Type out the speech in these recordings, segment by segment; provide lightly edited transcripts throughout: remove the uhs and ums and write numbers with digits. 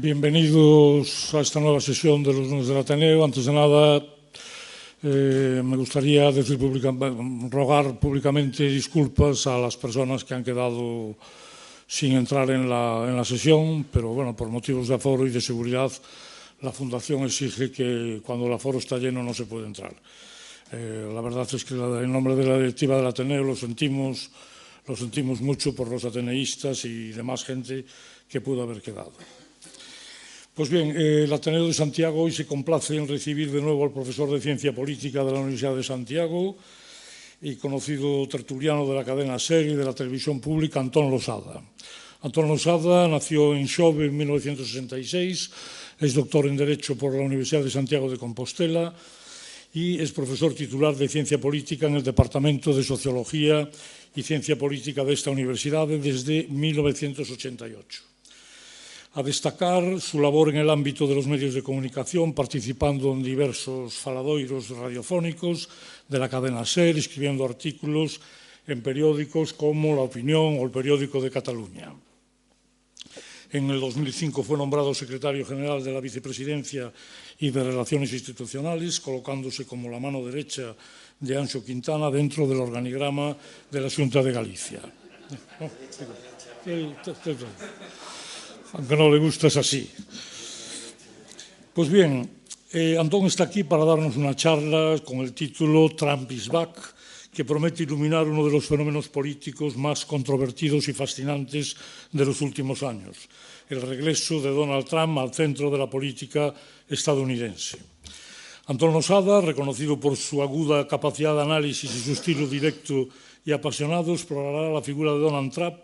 Bienvenidos a esta nueva sesión de los lunes del Ateneo. Antes de nada, me gustaría rogar públicamente disculpas a las personas que han quedado sin entrar en la sesión, pero bueno, por motivos de aforo y de seguridad, la Fundación exige que cuando el aforo está lleno no se puede entrar. La verdad es que en nombre de la directiva del Ateneo lo sentimos mucho por los ateneístas y demás gente que pudo haber quedado. Pues bien, el Ateneo de Santiago hoy se complace en recibir de nuevo al profesor de Ciencia Política de la Universidad de Santiago y conocido tertuliano de la cadena SER y de la televisión pública, Antón Losada. Antón Losada nació en Xove en 1966, es doctor en Derecho por la Universidad de Santiago de Compostela y es profesor titular de Ciencia Política en el Departamento de Sociología y Ciencia Política de esta universidad desde 1988. A destacar su labor en el ámbito de los medios de comunicación, participando en diversos faladoiros radiofónicos de la cadena SER, escribiendo artículos en periódicos como La Opinión o El Periódico de Cataluña. En el 2005 fue nombrado secretario general de la Vicepresidencia y de Relaciones Institucionales, colocándose como la mano derecha de Anxo Quintana dentro del organigrama de la Xunta de Galicia. Aunque no le gusta, es así. Pues bien, Antón está aquí para darnos una charla con el título Trump is back, que promete iluminar uno de los fenómenos políticos más controvertidos y fascinantes de los últimos años, el regreso de Donald Trump al centro de la política estadounidense. Antón Losada, reconocido por su aguda capacidad de análisis y su estilo directo y apasionado, explorará la figura de Donald Trump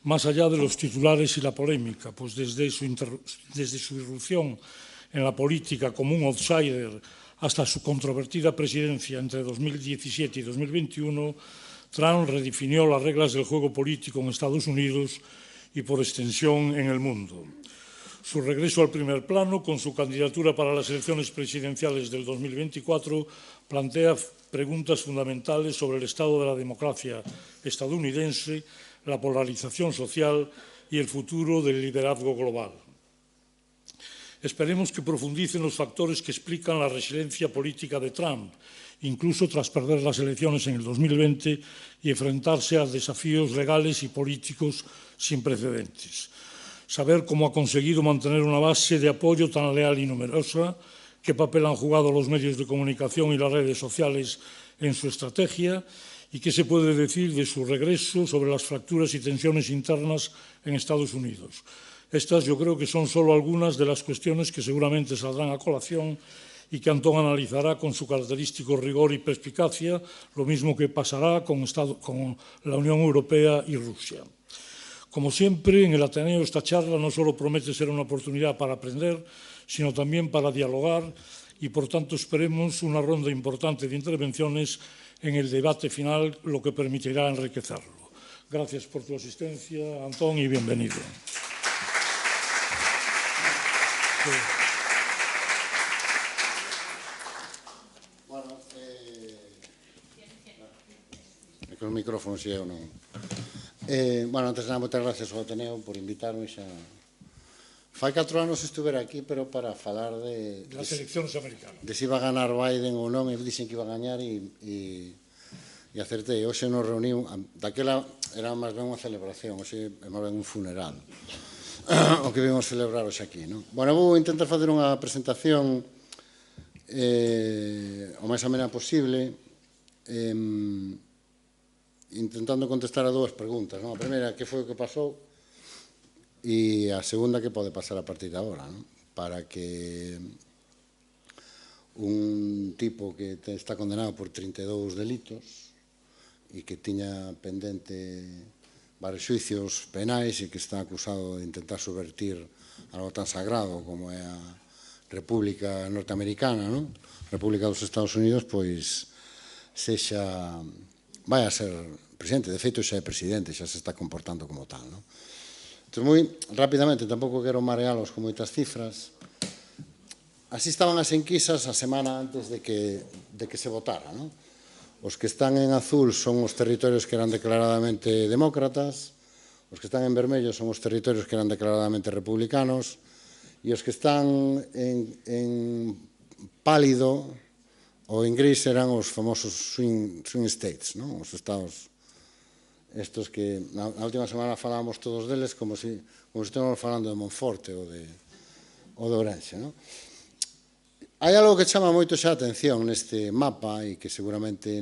más allá de los titulares y la polémica, pues desde su irrupción en la política como un outsider hasta su controvertida presidencia entre 2017 y 2021, Trump redefinió las reglas del juego político en Estados Unidos y por extensión en el mundo. Su regreso al primer plano con su candidatura para las elecciones presidenciales del 2024 plantea preguntas fundamentales sobre el estado de la democracia estadounidense, la polarización social y el futuro del liderazgo global. Esperemos que profundicen los factores que explican la resiliencia política de Trump, incluso tras perder las elecciones en el 2020 y enfrentarse a desafíos legales y políticos sin precedentes. Saber cómo ha conseguido mantener una base de apoyo tan leal y numerosa, qué papel han jugado los medios de comunicación y las redes sociales en su estrategia y qué se puede decir de su regreso sobre las fracturas y tensiones internas en Estados Unidos. Estas yo creo que son solo algunas de las cuestiones que seguramente saldrán a colación y que Antón analizará con su característico rigor y perspicacia, lo mismo que pasará con la Unión Europea y Rusia. Como siempre, en el Ateneo esta charla no solo promete ser una oportunidad para aprender, sino también para dialogar y, por tanto, esperemos una ronda importante de intervenciones en el debate final, lo que permitirá enriquecerlo. Gracias por tu asistencia, Antón, y bienvenido. Bueno, con o micrófono si eu non. Bueno, antes de nada, moitas gracias ao Ateneo por invitarme xa. Fai 4 anos estuve aquí, pero para falar de las eleccións americanas. De se iba a ganar Biden ou non, e dixen que iba a gañar e acertei. Hoxe nos reuniu, daquela era máis ben unha celebración, hoxe é máis ben un funeral, o que vimos celebrar hoxe aquí, non? Bueno, vou intentar facer unha presentación o máis amena posible, intentando contestar a dúas preguntas, non? A primeira, que foi o que pasou? E a segunda, que pode pasar a partir de agora, non? Para que un tipo que está condenado por 32 delitos e que tiña pendente varios xuicios penais e que está acusado de intentar subvertir algo tan sagrado como é a República Norteamericana, non? República dos Estados Unidos, pois vai a ser presidente. De feito, xa é presidente, xa se está comportando como tal, non? Entón, moi rapidamente, tampouco quero marealos con moitas cifras. Así estaban as enquisas a semana antes de que se votara, non? Os que están en azul son os territorios que eran declaradamente demócratas, os que están en vermello son os territorios que eran declaradamente republicanos, e os que están en pálido ou en gris eran os famosos swing states, os estados estos que na última semana falábamos todos deles como se estemos falando de Monforte ou de Ourense. Hai algo que chama moito xa a atención neste mapa e que seguramente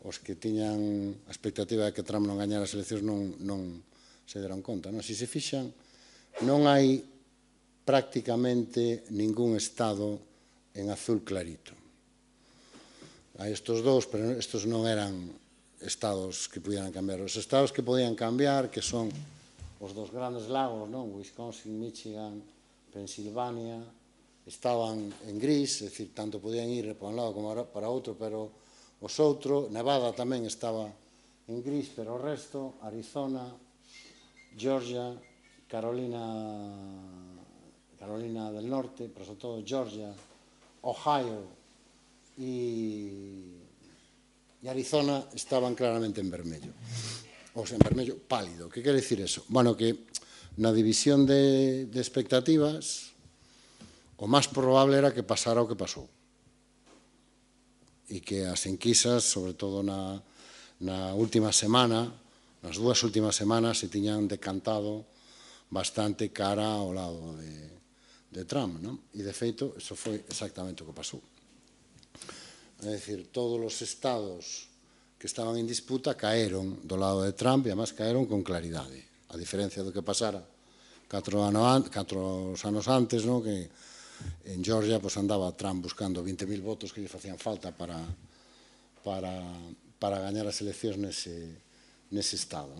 os que tiñan a expectativa de que Trump non gañara as eleccións non se deron conta. Se se fixan, non hai prácticamente ningún estado en azul clarito. Hai estos dous, pero estos non eran estados que pudieran cambiar. Os estados que podían cambiar, que son os dos grandes lagos, Wisconsin, Michigan, Pensilvania, estaban en gris, é dicir, tanto podían ir para un lado como para outro, pero os outros, Nevada tamén estaba en gris, pero o resto, Arizona, Georgia, Carolina del Norte, pero sobre todo Georgia, Ohio e Arizona estaban claramente en vermello, ou sea, en vermello pálido. Que quere dicir eso? Bueno, que na división de expectativas o máis probable era que pasara o que pasou e que as enquisas, sobre todo na última semana, nas dúas últimas semanas, se tiñan decantado bastante cara ao lado de Trump, e de feito, eso foi exactamente o que pasou. É dicir, todos os estados que estaban en disputa caeron do lado de Trump e, además, caeron con claridade, a diferencia do que pasara 4 anos antes, que en Georgia andaba Trump buscando 20.000 votos que lle facían falta para gañar as eleccións nese estado.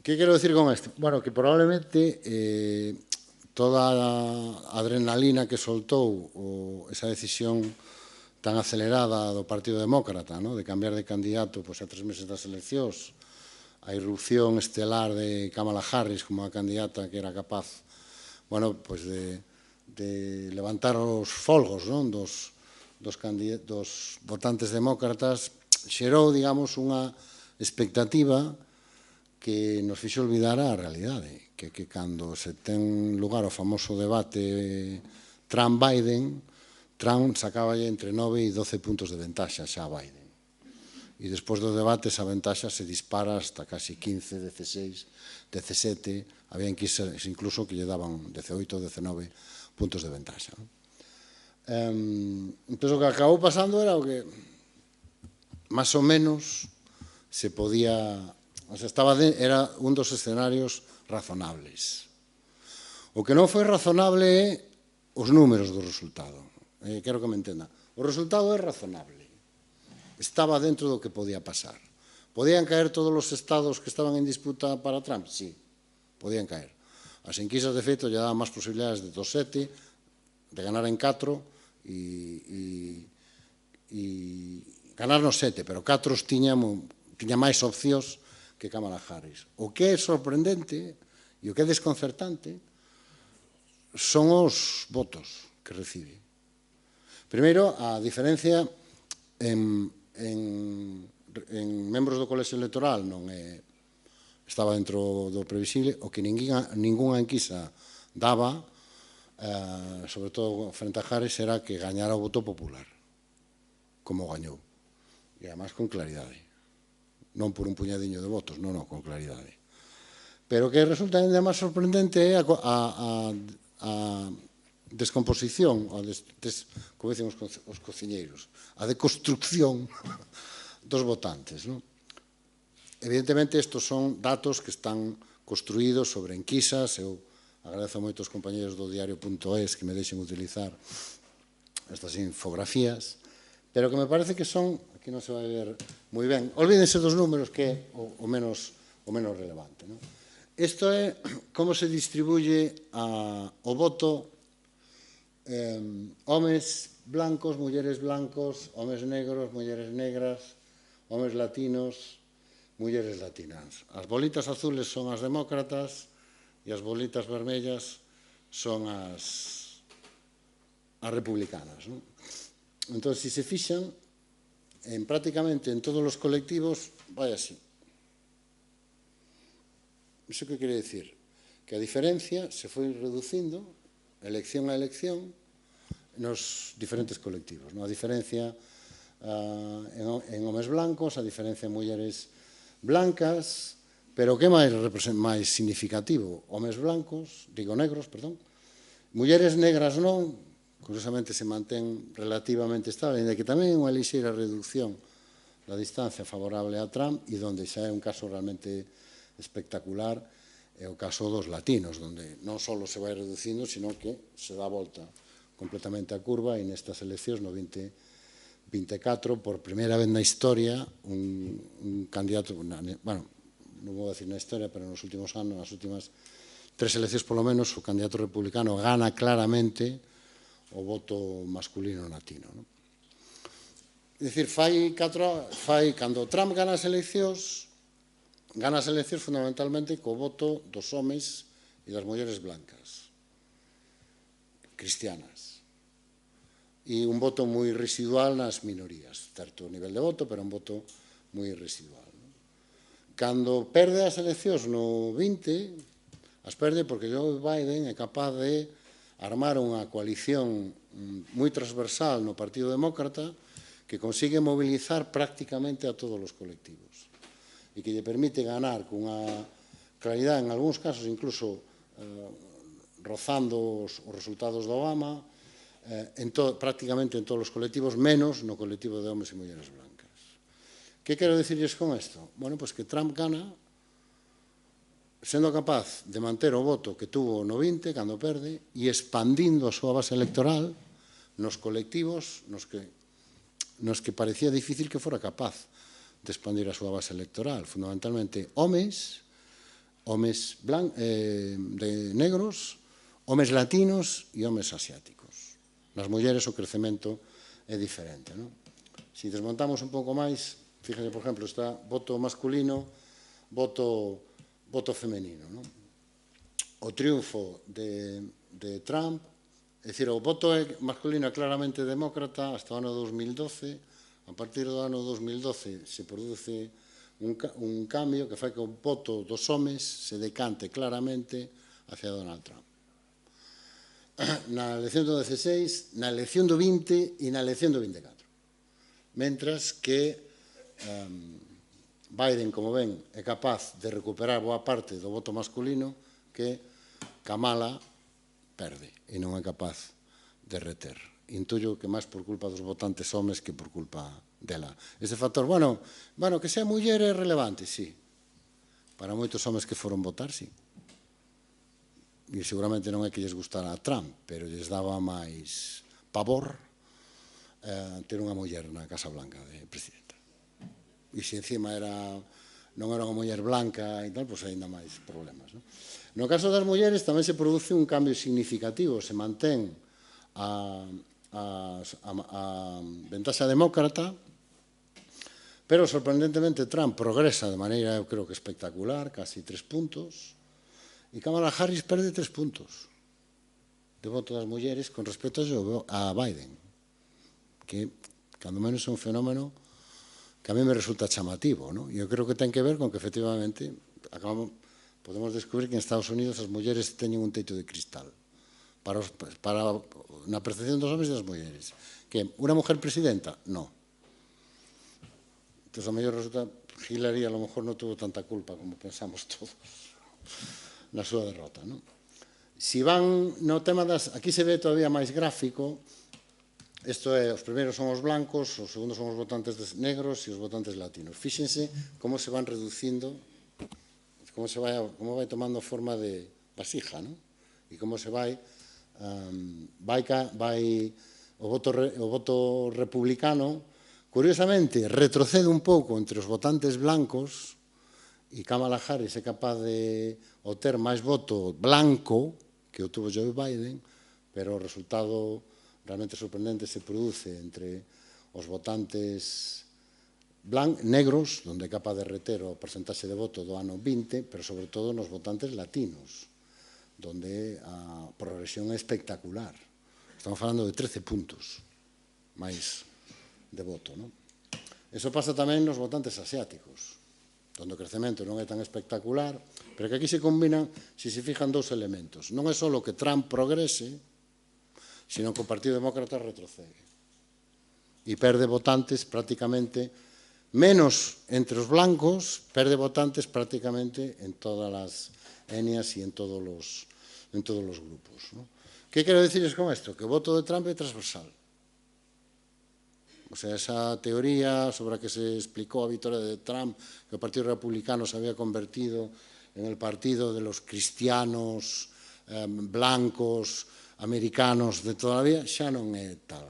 Que quero dicir con isto? Bueno, que probablemente toda a adrenalina que soltou esa decisión tan acelerada do Partido Demócrata, de cambiar de candidato a 3 meses das eleccións, a irrupción estelar de Kamala Harris como a candidata que era capaz de levantar os folgos dos votantes demócratas, xerou, digamos, unha expectativa que nos fixo olvidar a realidade, que cando se ten lugar o famoso debate Trump-Biden, Trump sacaba entre 9 e 12 puntos de ventaxa xa a Biden. E despois do debate esa ventaxa se dispara hasta casi 15, 16, 17, había enquisas incluso que lle daban 18 ou 19 puntos de ventaxa. Entón, o que acabou pasando era o que máis ou menos se podía, era un dos escenarios razonables. O que non foi razonable é os números do resultado. Quero que me entenda. O resultado é razonable. Estaba dentro do que podía pasar. Podían caer todos os estados que estaban en disputa para Trump? Sí, podían caer. As enquisas, de feito, lle daban máis posibilidades de 2-7, de ganar en 4 e ganar nos 7, pero 4 tiña máis opcións que Kamala Harris. O que é sorprendente e o que é desconcertante son os votos que recibe. Primeiro, a diferencia en membros do colexio electoral estaba dentro do previsible, o que ningunha enquisa daba, sobre todo frente a Harris, era que gañara o voto popular, como gañou, e además con claridade, non por un puñadiño de votos, non, con claridade. Pero o que resulta ainda máis sorprendente é a descomposición, como dicen os cociñeiros, a deconstrucción dos votantes. Evidentemente, estes son datos que están construídos sobre enquisas. Eu agradezo moito aos compañeros do diario.es que me deixen utilizar estas infografías, pero que me parece que son, aquí non se vai ver moi ben, olvídense dos números, que é o menos relevante. Isto é como se distribuye o voto homes blancos, mulleres blancos, homes negros, mulleres negras, homes latinos, mulleres latinas. As bolitas azules son as demócratas e as bolitas vermellas son as republicanas. Entón, se se fixan, prácticamente en todos os colectivos vai así. Iso que quere dicir? que a diferencia se foi reducindo elección a elección nos diferentes colectivos. A diferencia en homes blancos, a diferencia en mulleres blancas, pero o que é máis significativo? Homes blancos, digo negros, perdón, mulleres negras non, curiosamente se mantén relativamente estable, ainda que tamén unha lixeira reducción da distancia favorable a Trump e donde xa é un caso realmente espectacular é o caso dos latinos, onde non só se vai reducindo, sino que se dá a volta completamente a curva e nestas eleccións no 2024, por primeira vez na historia, un candidato, bueno, non vou decir na historia, pero nos últimos anos, nas últimas 3 eleccións polo menos, o candidato republicano gana claramente o voto masculino latino. É dicir, cando Trump gana as eleccións fundamentalmente co voto dos homes e das mulleres blancas, cristianas, e un voto moi residual nas minorías, certo nivel de voto, pero un voto moi residual. Cando perde as eleccións no 20, as perde porque Joe Biden é capaz de armar unha coalición moi transversal no Partido Demócrata que consigue mobilizar prácticamente a todos os colectivos e que lle permite ganar cunha claridade, en algúns casos incluso rozando os resultados de Obama, prácticamente en todos os colectivos, menos no colectivo de homes e mulleres blancas. Que quero dicirles con isto? Bueno, pois que Trump gana sendo capaz de manter o voto que tuvo no 20 cando perde e expandindo a súa base electoral nos colectivos nos que parecía difícil que fora capaz de expandir a súa base electoral, fundamentalmente homes negros, homes latinos e homes asiáticos. Nas mulleres o crecemento é diferente. Se desmontamos un pouco máis, fíjense, por exemplo, está voto masculino, voto femenino. O triunfo de Trump, é dicir, o voto masculino é claramente demócrata hasta o ano 2012. A partir do ano 2012 se produce un cambio que fai que o voto dos homes se decante claramente hacia Donald Trump. Na elección do 16, na elección do 20 e na elección do 24. Mentras que Biden, como ven, é capaz de recuperar boa parte do voto masculino que Kamala perde e non é capaz de reter. Intuyo que máis por culpa dos votantes homes que por culpa dela. Ese factor, bueno, que sea muller é relevante, sí. Para moitos homes que foron votar, sí. E seguramente non é que lles gustara a Trump, pero lles daba máis pavor ter unha muller na Casa Blanca de presidenta. E se encima non era unha muller blanca e tal, pois ainda máis problemas. No caso das mulleres tamén se produce un cambio significativo, se mantén a ventaxa demócrata, pero sorprendentemente Trump progresa de maneira, eu creo que espectacular, casi 3 puntos, e Kamala Harris perde 3 puntos de voto das mulleres con respecto a Biden, que, cando menos, é un fenómeno que a mí me resulta chamativo, e eu creo que ten que ver con que, efectivamente, podemos descubrir que en Estados Unidos as mulleres teñen un teito de cristal na percepción dos homes e das mulleres. Que unha mujer presidenta? No. Entón, a mellor resulta Hillary a lo mejor non tuvo tanta culpa como pensamos todos na súa derrota. Si van no tema das... Aquí se ve todavía máis gráfico. Isto é, os primeiros son os blancos, os segundos son os votantes negros e os votantes latinos. Fíxense como se van reducindo, como vai tomando forma de vasija, e como se vai o voto republicano, curiosamente, retrocede un pouco entre os votantes blancos e Kamala Harris é capaz de obter máis voto blanco que o tuvo Joe Biden, pero o resultado realmente sorprendente se produce entre os votantes negros, onde é capaz de reter o porcentaxe de voto do ano 20, pero sobre todo nos votantes latinos, onde a progresión é espectacular. Estamos falando de 13 puntos máis de voto. Eso pasa tamén nos votantes asiáticos, onde o crecemento non é tan espectacular, pero que aquí se combinan, se se fijan, dous elementos. Non é só que Trump progrese, sino que o Partido Demócrata retrocede. E perde votantes prácticamente, menos entre os blancos, perde votantes prácticamente en todas as etnias e en todos os grupos. Que quero dicirles con isto? Que o voto de Trump é transversal. O sea, esa teoría sobre a que se explicó a victoria de Trump, que o Partido Republicano se había convertido en el partido de los cristianos blancos, americanos de toda a vida, xa non é tal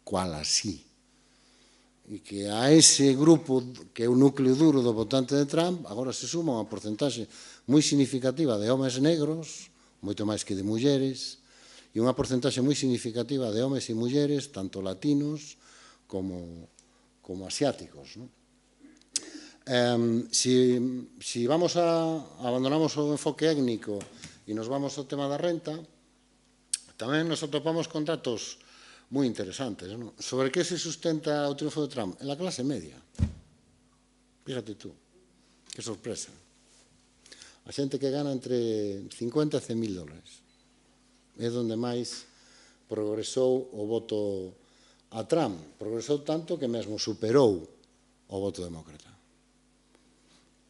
cual así. E que a ese grupo, que é o núcleo duro do votante de Trump, agora se suma unha porcentaxe moi significativa de homes negros, moito máis que de mulleres, e unha porcentaxe moi significativa de homes e mulleres, tanto latinos como asiáticos. Si abandonamos o enfoque étnico e nos vamos ao tema da renta, tamén nos atopamos con datos moi interesantes. Sobre que se sustenta o triunfo de Trump? En la clase media. Fíjate tú, que sorpresa. A xente que gana entre 50 e 100 mil dólares. É onde máis progresou o voto a Trump. Progresou tanto que mesmo superou o voto demócrata.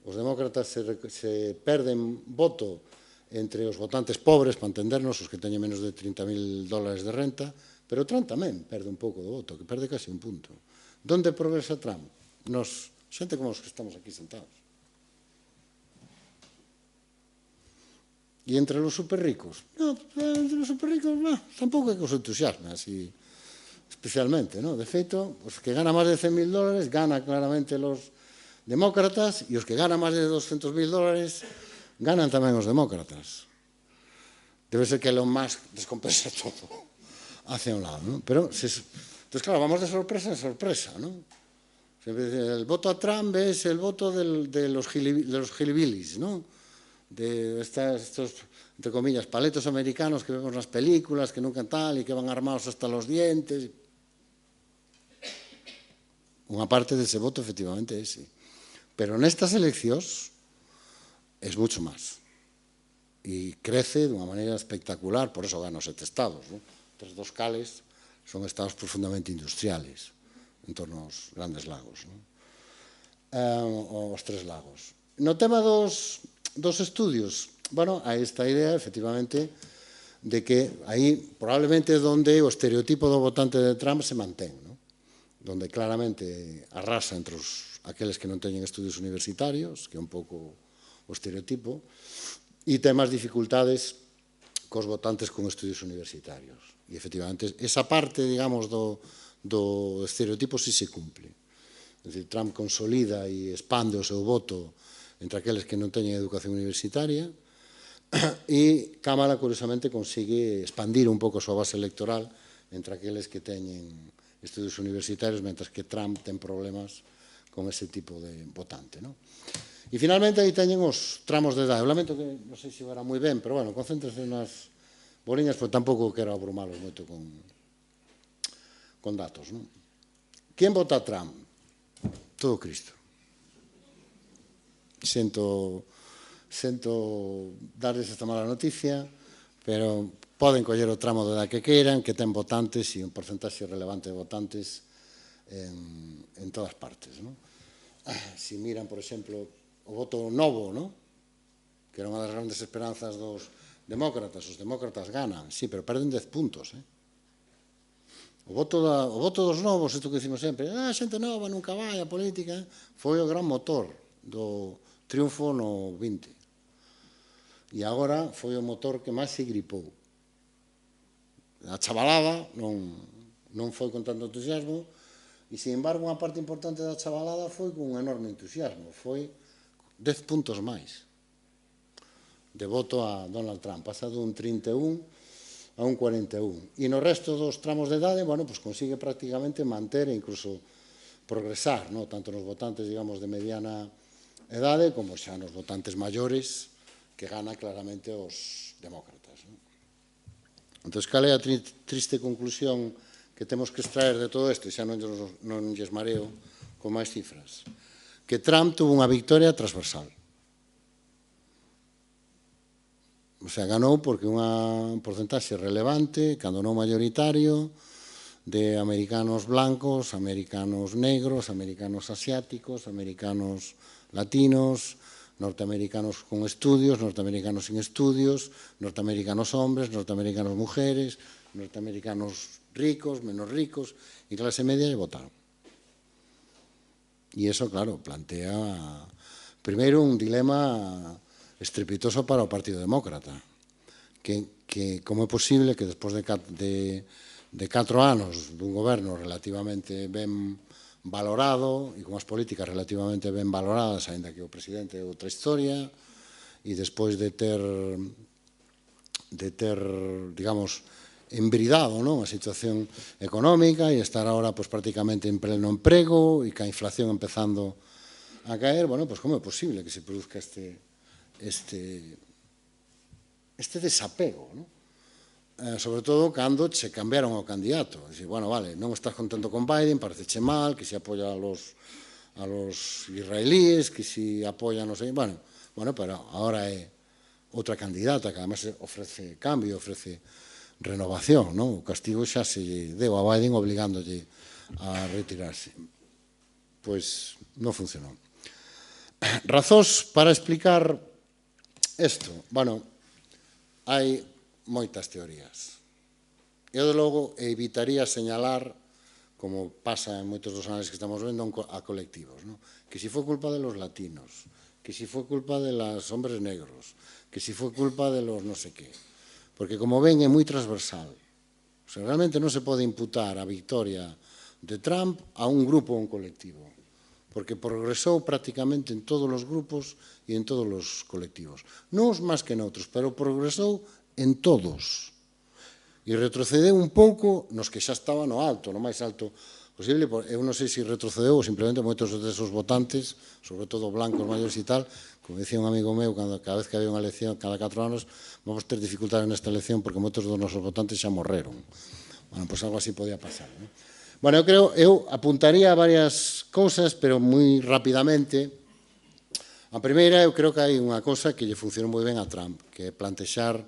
Os demócratas se perden voto entre os votantes pobres, para entendernos, os que teñen menos de 30.000 dólares de renta, pero Trump tamén perde un pouco do voto, que perde casi un punto. Donde progresa Trump? Nos, xente como os que estamos aquí sentados. E entre os superricos? No, entre os superricos, tampouco é que os entusiasme, así, especialmente, ¿no? De feito, os que ganan máis de 100.000 dólares gana claramente los demócratas e os que ganan máis de 200.000 dólares ganan tamén os demócratas. Debe ser que Elon Musk descompensa todo hacia un lado, ¿no? Pero, entonces, claro, vamos de sorpresa en sorpresa, ¿no? El voto a Trump es el voto de los hillbillies, ¿no? De estos, entre comillas, paletos americanos que vemos nas películas, que nunca tal, e que van armados hasta los dientes. Unha parte dese voto, efectivamente, é ese. Pero nestas eleccións es mucho máis. E crece dunha maneira espectacular, por eso gana os 7 estados, ¿no? Tres dos cales son estados profundamente industriales, en torno aos grandes lagos, ¿no? Os 3 lagos. No tema dos estudios, bueno, hai esta idea, efectivamente, de que aí probablemente donde o estereotipo do votante de Trump se mantén, ¿no? Donde claramente arrasa entre aqueles que non teñen estudios universitarios, que é un pouco o estereotipo, e ten máis dificultades cos votantes con estudios universitarios. E, efectivamente, esa parte, digamos, do estereotipo sí se cumple. É dicir, Trump consolida e expande o seu voto entre aqueles que non teñen educación universitaria e Kamala, curiosamente, consigue expandir un pouco a súa base electoral entre aqueles que teñen estudios universitarios, mentre que Trump ten problemas con ese tipo de votante, ¿no? E, finalmente, aí teñen os tramos de idade. Eu lamento que non sei se verá moi ben, pero, bueno, concéntrense nas boliñas, porque tampouco quero abrumalos moito con datos, ¿no? Quen vota a Trump? Todo Cristo. Sento darles esta mala noticia, pero poden coller o tramo de edad que queiran, que ten votantes e un porcentaxe relevante de votantes en todas partes, ¿no? Si miran, por exemplo, o voto novo, ¿no? Que era unha das grandes esperanzas dos demócratas. Os demócratas ganan, sí, pero perden 10 puntos, O voto dos novos, isto que dicimos sempre, xente nova nunca vai a política, foi o gran motor do triunfo no 20. E agora foi o motor que máis se gripou. A chavalada non foi con tanto entusiasmo, e, sin embargo, unha parte importante da chavalada foi con un enorme entusiasmo. Foi 10 puntos máis de voto a Donald Trump. Pasa dun 31 a un 41. E no resto dos tramos de idade, bueno, pues consigue prácticamente manter e incluso progresar, ¿no? Tanto nos votantes, digamos, de mediana edade, como xa nos votantes maiores, que gana claramente os demócratas, ¿no? Entón, cal é a triste conclusión que temos que extraer de todo isto, e xa non lles mareo con máis cifras? Que Trump tuvo unha victoria transversal. O sea, ganou porque un porcentaxe relevante, cando non mayoritario, de americanos blancos, americanos negros, americanos asiáticos, americanos latinos, norteamericanos con estudios, norteamericanos sin estudios, norteamericanos hombres, norteamericanos mujeres, norteamericanos ricos, menos ricos, y clase media e votaron. Y eso, claro, plantea, primeiro, un dilema estrepitoso para o Partido Demócrata, que como é posible que despois de 4 anos dun goberno relativamente ben valorado e con as políticas relativamente ben valoradas, aínda que o presidente é outra historia, e despois de ter digamos, embridado a situación económica e estar ahora prácticamente en pleno emprego e que a inflación empezando a caer, bueno, como é posible que se produzca este desapego, non? Sobre todo cando se cambiaron o candidato. Dicir, bueno, vale, non estás contento con Biden, pareceche mal, que se apoya a los israelíes, que se apoya, non sei, bueno, pero ahora é outra candidata que además ofrece cambio, ofrece renovación, non? O castigo xa se deu a Biden obligándolle a retirarse. Pois non funcionou. Razóns para explicar isto. Bueno, hai moitas teorías. Eu, de logo, evitaría señalar, como pasa en moitos dos análisis que estamos vendo, a colectivos, ¿no? Que si foi culpa de los latinos, que si foi culpa de los hombres negros, que si foi culpa de los no sé qué. Porque, como ven, é moi transversal. O sea, realmente non se pode imputar a victoria de Trump a un grupo ou un colectivo, porque progresou prácticamente en todos os grupos e en todos os colectivos. Non máis que noutros, pero progresou en todos. E retrocedeu un pouco nos que xa estaban no alto, no máis alto posible. Eu non sei se retrocedeu ou simplemente moitos desos votantes, sobre todo blancos, maiores e tal, como dicía un amigo meu, cada vez que había unha elección, cada 4 anos, vamos ter dificultades nesta elección porque moitos dos nosos votantes xa morreron. Bueno, pois algo así podía pasar, non? Bueno, eu apuntaría varias cousas, pero moi rapidamente. A primeira, eu creo que hai unha cosa que lle funcionou moi ben a Trump, que é plantexar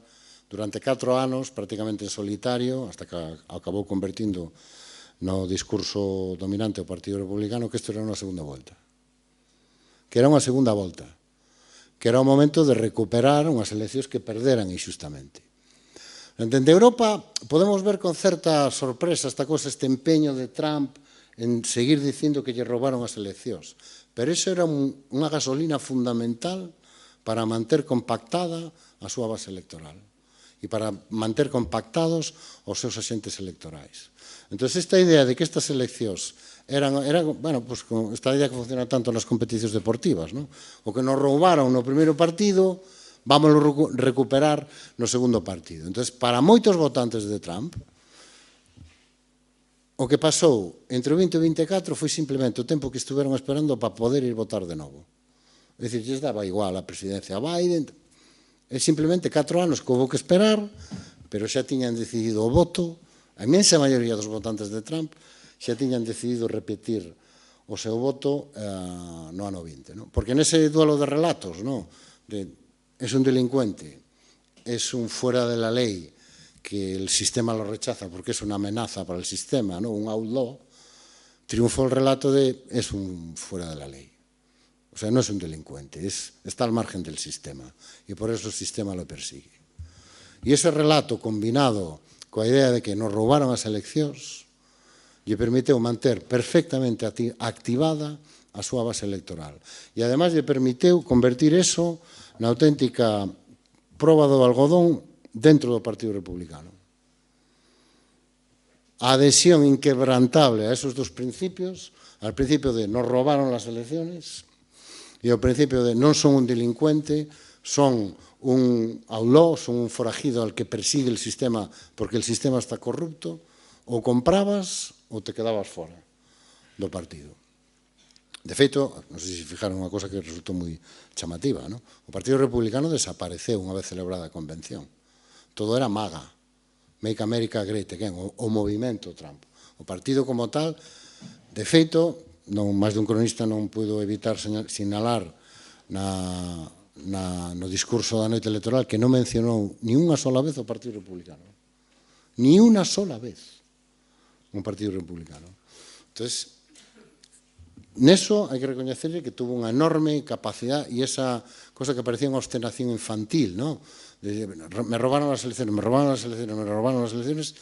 durante 4 anos, prácticamente en solitario, hasta que acabou convertindo no discurso dominante do Partido Republicano, que isto era unha segunda volta. Que era unha segunda volta. Que era o momento de recuperar unhas eleccións que perderan injustamente. Dende Europa podemos ver con certa sorpresa esta cosa, este empeño de Trump en seguir dicindo que lle roubaron as eleccións. Pero iso era unha gasolina fundamental para manter compactada a súa base electoral e para manter compactados os seus axentes electorais. Entón, esta idea de que estas eleccións eran esta idea que funciona tanto nas competicións deportivas, non? O que nos roubaron no primeiro partido, vamos recuperar no segundo partido. Entón, para moitos votantes de Trump, o que pasou entre o 20 e o 24 foi simplemente o tempo que estuveron esperando para poder ir votar de novo. É dicir, lles daba igual a presidencia a Biden, é simplemente 4 anos que houve que esperar, pero xa tiñan decidido o voto, a inmensa maioría dos votantes de Trump xa tiñan decidido repetir o seu voto no ano 20. Porque nese duelo de relatos, es un delincuente, es un fuera de la ley, que el sistema lo rechaza porque es una amenaza para el sistema, un outlaw, triunfó el relato de es un fuera de la ley. O sea, no es un delincuente, está al margen del sistema y por eso el sistema lo persigue. Y ese relato combinado coa idea de que nos roubaron as eleccións lle permiteu manter perfectamente activada a súa base electoral. E ademais lle permiteu convertir eso na auténtica proba do algodón dentro do Partido Republicano. A adhesión inquebrantable a esos dos principios, al principio de nos roubaron las elecciones e ao principio de non son un delincuente, son un outlaw, son un forajido al que persigue el sistema porque el sistema está corrupto, ou comprabas ou te quedabas fora do partido. De feito, non sei se fijaron unha cosa que resultou moi chamativa, o Partido Republicano desapareceu unha vez celebrada a convención. Todo era MAGA, Make America Great Again, o movimento Trump. O partido como tal, de feito, máis dun cronista non puido evitar sinalar no discurso da noite electoral que non mencionou ni unha sola vez o Partido Republicano. Ni unha sola vez un Partido Republicano. Entón, neso hai que recoñecerlle que tuvo unha enorme capacidade e esa cosa que parecía unha obstinación infantil, ¿no? Me robaron as elecciones, me robaron as elecciones, me robaron as elecciones,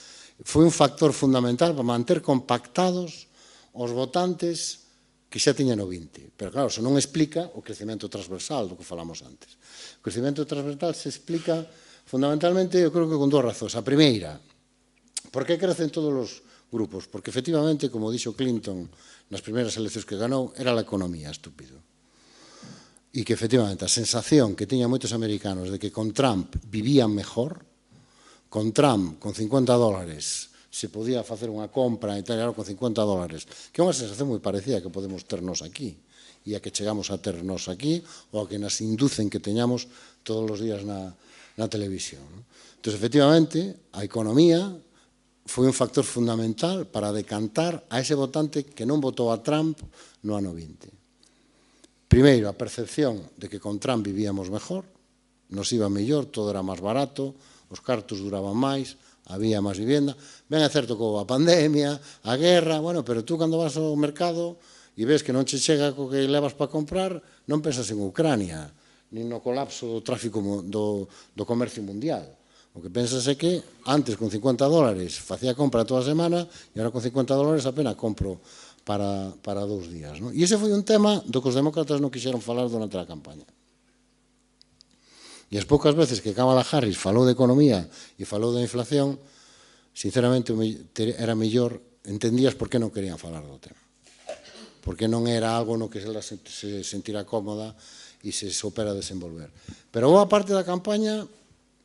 foi un factor fundamental para manter compactados os votantes que xa tiñan o 20. Pero claro, eso non explica o crecemento transversal do que falamos antes. O crecemento transversal se explica fundamentalmente, eu creo que con dúas razóns. A primeira, por que crecen todos os grupos? Porque efectivamente, como dixo Clinton nas primeiras eleccións que ganou, era a economía, estúpido. E que efectivamente a sensación que tiñan moitos americanos de que con Trump vivían mejor, con Trump, con $50, se podía facer unha compra e tal, con $50, que é unha sensación moi parecida que podemos ternos aquí, e a que chegamos a ternos aquí, ou a que nas inducen que teñamos todos os días na televisión. Entón, efectivamente, a economía foi un factor fundamental para decantar a ese votante que non votou a Trump no ano 20. Primeiro, a percepción de que con Trump vivíamos mejor, nos iba mellor, todo era máis barato, os cartos duraban máis, había máis vivienda. Ben é certo que houve a pandemia, a guerra, bueno, pero tú cando vas ao mercado e ves que non che chega co que levas para comprar, non pensas en Ucrania, nin no colapso do tráfico do comercio mundial. O que pensas é que antes con $50 facía compra toda a semana e agora con $50 apenas compro para 2 días. E ese foi un tema do que os demócratas non quixeron falar durante a campaña. E as poucas veces que Kamala Harris falou de economía e falou da inflación, sinceramente era mellor, entendías por que non querían falar do tema. Porque non era algo no que se sentira cómoda e se soupera desenvolver. Pero boa parte da campaña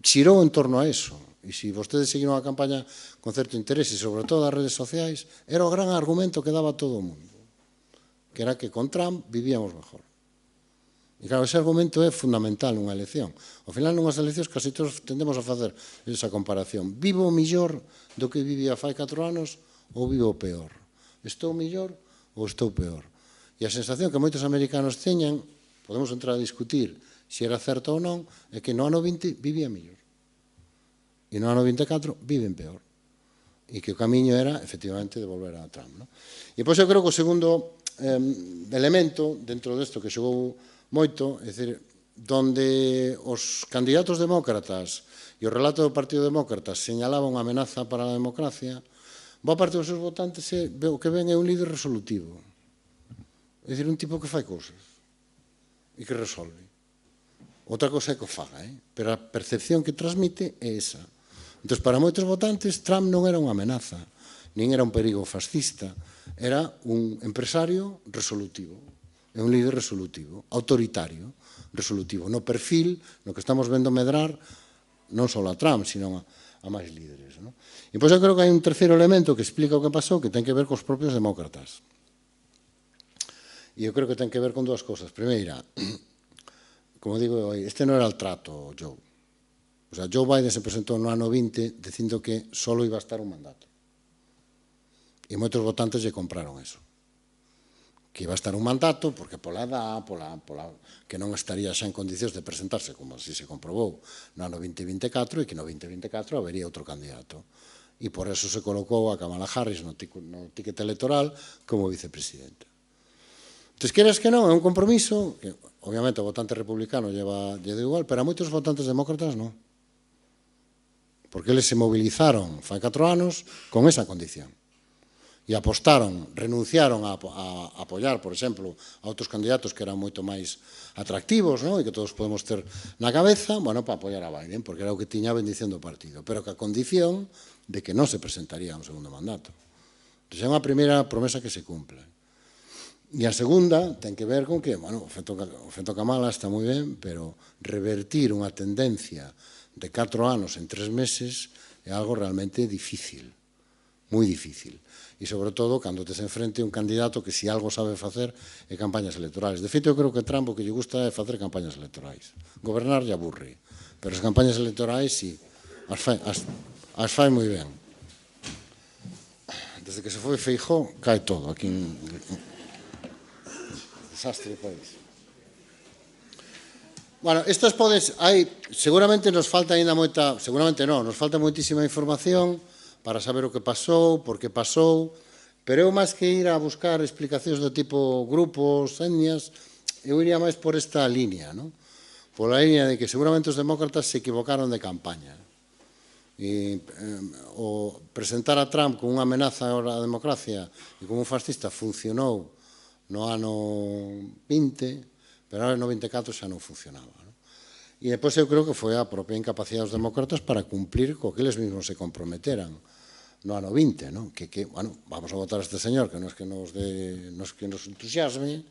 xirou en torno a eso. E se vostedes seguiron a campaña con certo interés e sobre todo as redes sociais, era o gran argumento que daba todo o mundo, que era que con Trump vivíamos mejor. E claro, ese argumento é fundamental nunha elección. Ao final, nunhas eleccións, casi todos tendemos a facer esa comparación. Vivo mellor do que vivía fai 4 anos ou vivo peor? Estou mellor ou estou peor? E a sensación que moitos americanos teñan, podemos entrar a discutir se era certo ou non, é que no ano 20 vivía mellor. E no ano 24 viven peor. E que o camiño era, efectivamente, de volver a Trump. E pois eu creo que o segundo elemento dentro desto que xogou moito, é dicir, donde os candidatos demócratas e o relato do Partido Demócrata señalaba unha amenaza para a democracia, boa parte dos seus votantes o que ven é un líder resolutivo. É dicir, un tipo que fai cousas e que resolve. Outra cosa é que o faga, pero a percepción que transmite é esa. Entón, para moitos votantes, Trump non era unha amenaza, nin era un perigo fascista, era un empresario resolutivo. É un líder resolutivo, autoritario, resolutivo, no perfil, no que estamos vendo medrar, non só a Trump, sino a máis líderes. E pois eu creo que hai un terceiro elemento que explica o que pasou, que ten que ver cos propios demócratas. E eu creo que ten que ver con dúas cosas. Primeira, como digo, este non era o trato, Joe. O sea, Joe Biden se presentou no ano 20 dicindo que solo iba a estar un mandato. E moitos votantes lle compraron eso. Que iba a estar un mandato, porque pola edad, que non estaría xa en condicións de presentarse, como así se comprobou, no ano 2024, e que no 2024 habería outro candidato. E por eso se colocou a Kamala Harris no ticket electoral como vicepresidenta. Entón, queres que non, é un compromiso, que obviamente o votante republicano lle dá igual, pero a moitos votantes demócratas non. Porque eles se movilizaron fai 4 anos con esa condición. E apostaron, renunciaron a apoiar, por exemplo, a outros candidatos que eran moito máis atractivos, e que todos podemos ter na cabeza, para apoiar a Biden, porque era o que tiña a bendición do partido, pero que a condición de que non se presentaría a un segundo mandato. Entón, é unha primeira promesa que se cumple. E a segunda ten que ver con que, o efecto Kamala está moi ben, pero revertir unha tendencia de 4 anos en 3 meses é algo realmente difícil, moi difícil. E, sobre todo, cando tes enfrente un candidato que, se algo sabe facer, é campañas electorales. De feito, eu creo que Trump o que lle gusta é facer campañas electorais. Gobernar lle aburre, pero as campañas electorais, sí, as fai moi ben. Desde que se foi Feijóo, cae todo. Aquí desastre de país. Bueno, estas podes, seguramente nos falta ainda moita, seguramente non, nos falta moitísima información para saber o que pasou, por que pasou, pero eu máis que ir a buscar explicacións do tipo grupos, etnias, eu iría máis por esta línea, non? Pola línea de que seguramente os demócratas se equivocaron de campaña. E o presentar a Trump como unha amenaza á democracia e como un fascista funcionou no ano 20, pero ahora no 24 xa non funcionaba. E depois eu creo que foi a propia incapacidade dos demócratas para cumplir co que eles mesmos se comprometeran no ano 20, non? Que, bueno, vamos a votar a este señor, que non é que nos entusiasme,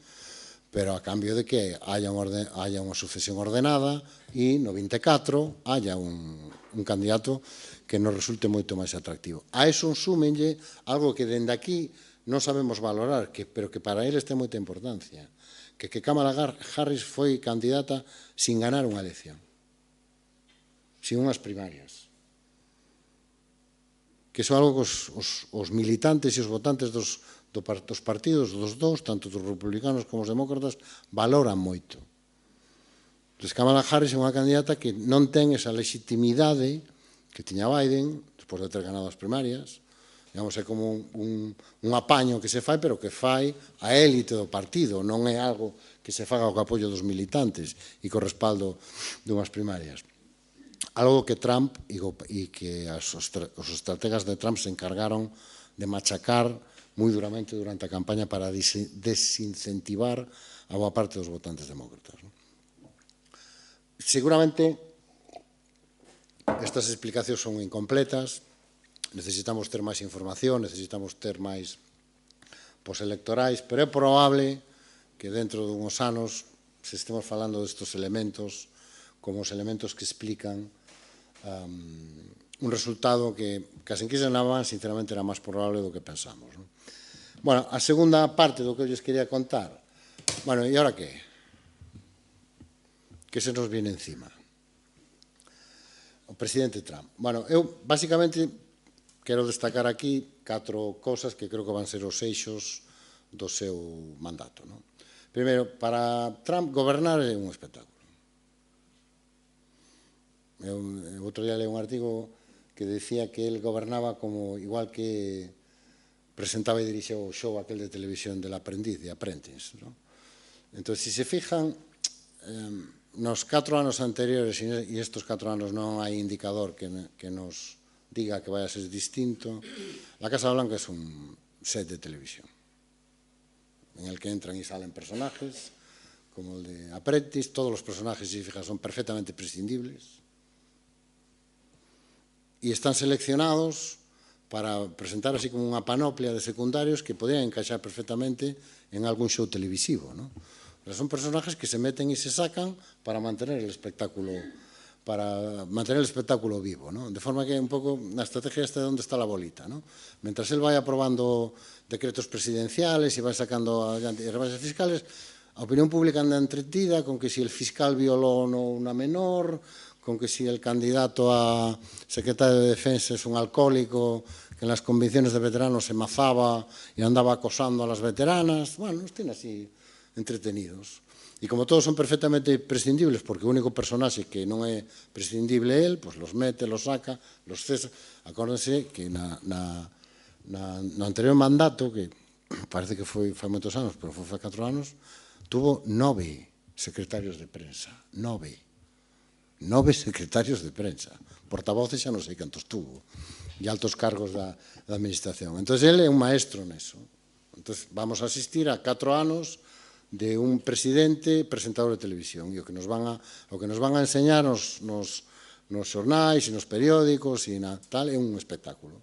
pero a cambio de que haya unha sucesión ordenada e no 24 haya un candidato que nos resulte moito máis atractivo. A eso súmenlle algo que dende aquí non sabemos valorar, pero que para eles ten moita importancia, que Kamala Harris foi candidata sin ganar unha elección, sin unhas primarias. Que iso é algo que os militantes e os votantes dos partidos, dos dous, tanto dos republicanos como os demócratas, valoran moito. Entón, Kamala Harris é unha candidata que non ten esa legitimidade que tiña Biden, despois de ter ganado as primarias. Digamos, é como un apaño que se fai, pero que fai a élite do partido, non é algo que se faga co apoio dos militantes e co respaldo dunhas primarias. Algo que Trump e que os estrategas de Trump se encargaron de machacar moi duramente durante a campaña para desincentivar a boa parte dos votantes demócratas. Seguramente estas explicacións son incompletas, necesitamos ter máis información, necesitamos ter máis postelectorais, pero é probable que dentro dunhos anos se estemos falando destes elementos como os elementos que explican un resultado que as enquisas navan, sinceramente, era máis probable do que pensamos. Bueno, a segunda parte do que eu lles quería contar, bueno, e ahora que? Que se nos viene encima? O presidente Trump. Bueno, eu, basicamente, quero destacar aquí 4 cousas que creo que van ser os eixos do seu mandato. Primeiro, para Trump, gobernar é un espectáculo. Eu outro día leí un artigo que decía que el gobernaba como igual que presentaba e dirixía o show aquel de televisión del aprendiz, de Apprentice. Entón, se se fijan, nos 4 anos anteriores, e estes 4 anos non hai indicador que nos diga que vai a ser distinto, la Casa Blanca es un set de televisión en el que entran y salen personajes como el de Apprentice. Todos los personajes, si fijas, son perfectamente prescindibles y están seleccionados para presentar así como unha panoplia de secundarios que podrían encaixar perfectamente en algún show televisivo, ¿no? Pero son personajes que se meten y se sacan para mantener el espectáculo vivo, ¿no? De forma que un pouco na estrategia esta de onde está la bolita, ¿no? Mientras él vai aprobando decretos presidenciales e vai sacando rebaixas fiscales, a opinión pública anda entretida con que si el fiscal violó una menor, con que si el candidato a secretario de Defensa es un alcohólico que en las convenciones de veteranos se mazaba y andaba acosando a las veteranas. Bueno, nos tiene así entretenidos. E como todos son perfectamente prescindibles, porque o único personaxe que non é prescindible é el, pois los mete, los saca, los cesa. Acórdense que no anterior mandato, que parece que foi moitos anos, pero foi 4 anos, tuvo 9 secretarios de prensa. 9 secretarios de prensa. Portavoces xa non sei cantos tuvo. E altos cargos da administración. Entón, ele é un maestro neso. Entón, vamos a asistir a 4 anos de un presidente presentador de televisión, e o que nos van a enseñar nos xornais e nos periódicos e tal é un espectáculo,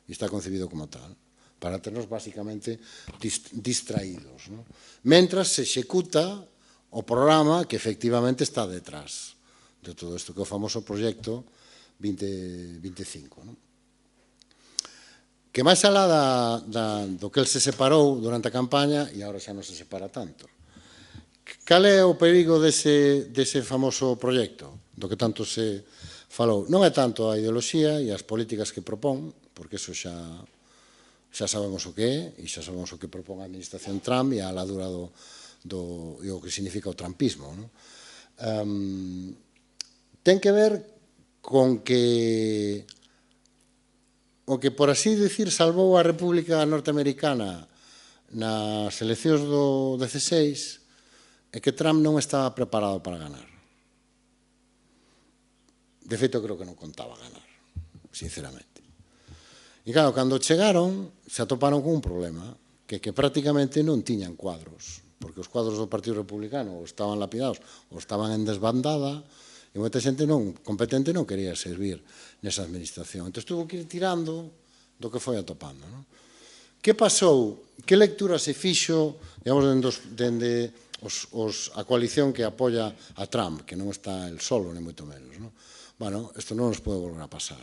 e está concebido como tal, para ternos basicamente distraídos, ¿no? Mentras se executa o programa que efectivamente está detrás de todo isto, que é o famoso proxecto 2025, ¿no? Que máis alá do que el se separou durante a campaña e agora xa non se separa tanto. Cal é o perigo dese famoso proxecto, do que tanto se falou? Non é tanto a ideoloxía e as políticas que propón, porque eso xa sabemos o que é, e xa sabemos o que propón a administración Trump e a ladura e o que significa o trumpismo, non? ten que ver con que o que, por así dicir, salvou a República Norteamericana nas eleccións do 16 é que Trump non estaba preparado para ganar. De feito, creo que non contaba ganar, sinceramente. E claro, cando chegaron, se atoparon con un problema, que prácticamente non tiñan cuadros, porque os cuadros do Partido Republicano ou estaban lapidados ou estaban en desbandada, e moita xente competente non quería servir nesa administración. Entón, tuvo que ir tirando do que foi atopando. Que pasou? Que lectura se fixo, digamos, dende a coalición que apoia a Trump, que non está el solo, nem moito menos. Bueno, isto non nos pode volver a pasar.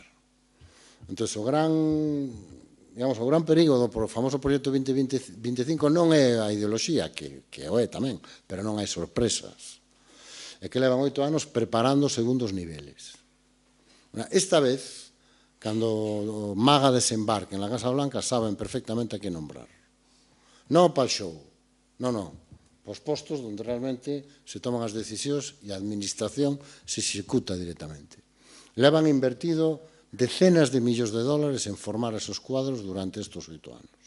Entón, o gran perigo do famoso proxecto 2025 non é a ideoloxía, que o é tamén, pero non hai sorpresas. É que levan 8 anos preparando segundos niveles. Esta vez, cando o MAGA desembarque en la Casa Blanca, saben perfectamente a que nombrar. Non para o show, non. Os postos onde realmente se toman as decisións e a administración se executa directamente. Levan invertido decenas de millóns de dólares en formar esos cuadros durante estes 8 anos.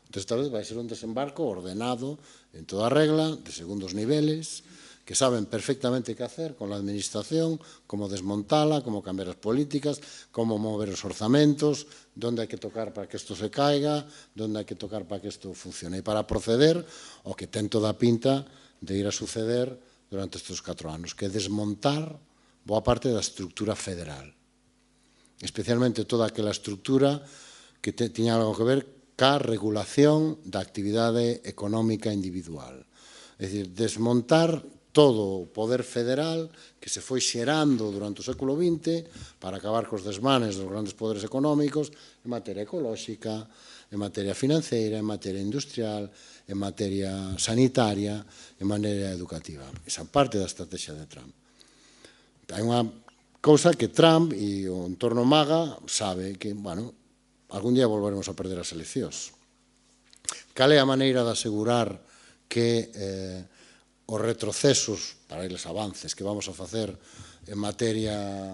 Entón, esta vez vai ser un desembarco ordenado, en toda regla, de segundos niveles, que saben perfectamente que hacer con la administración, cómo desmontala, cómo cambiar as políticas, cómo mover os orzamentos, dónde hai que tocar para que isto se caiga, dónde hai que tocar para que isto funcione. E para proceder ao que ten toda a pinta de ir a suceder durante estes 4 anos, que é desmontar boa parte da estructura federal. Especialmente toda aquela estructura que tiña algo que ver ca regulación da actividade económica individual. É dicir, desmontar todo o poder federal que se foi xerando durante o século XX para acabar cos desmanes dos grandes poderes económicos en materia ecolóxica, en materia financiera, en materia industrial, en materia sanitaria, en materia educativa. Esa parte da estrategia de Trump. Hai unha cousa que Trump e o entorno MAGA sabe que, bueno, algún día volveremos a perder as eleccións. Cal é a maneira de asegurar que os retrocesos, para eles avances, que vamos a facer en materia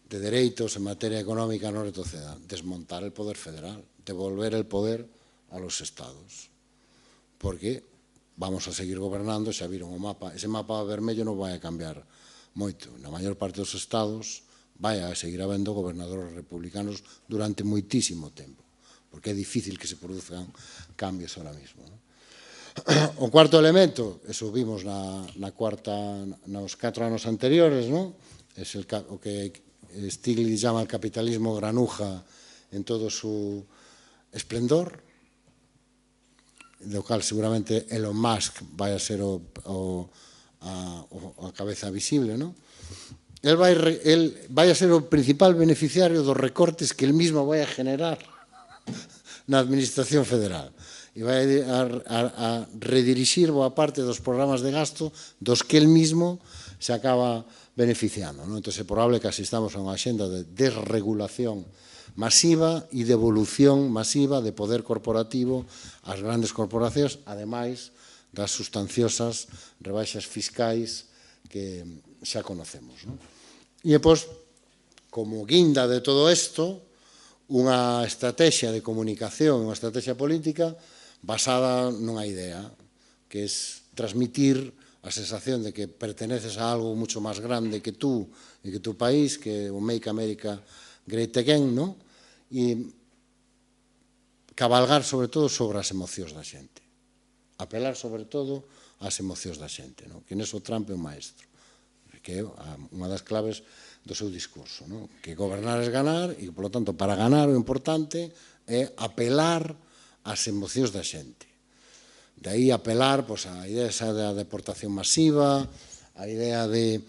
de dereitos, en materia económica, non retroceda? Desmontar el poder federal, devolver el poder a los estados. Porque vamos a seguir gobernando, xa viron o mapa, ese mapa vermello non vai a cambiar moito. Na maior parte dos estados vai a seguir habendo gobernadores republicanos durante moitísimo tempo, porque é difícil que se produzcan cambios ahora mismo. O cuarto elemento, eso vimos nos 4 anos anteriores, é o que Stiglitz llama el capitalismo granuja en todo su esplendor, do cal seguramente Elon Musk vai a ser a cabeza visible, el vai a ser o principal beneficiario dos recortes que el mismo vai a generar na administración federal. E vai a redirixir boa parte dos programas de gasto dos que el mismo se acaba beneficiando. Entón, é probable que asistamos a unha axenda de desregulación masiva e de evolución masiva de poder corporativo ás grandes corporacións, ademais das sustanciosas rebaixas fiscais que xa conocemos. E, depois, como guinda de todo isto, unha estrategia de comunicación, unha estrategia política basada nunha idea, que é transmitir a sensación de que perteneces a algo mucho máis grande que tú e que tu país, que o Make America Great Again, e cabalgar sobre todo sobre as emocións da xente. Apelar sobre todo ás emocións da xente, que neso Trump é un maestro, que é unha das claves do seu discurso, que gobernar é ganar e, polo tanto, para ganar o importante é apelar ás emocións da xente. De aí apelar a idea da deportación masiva, a idea de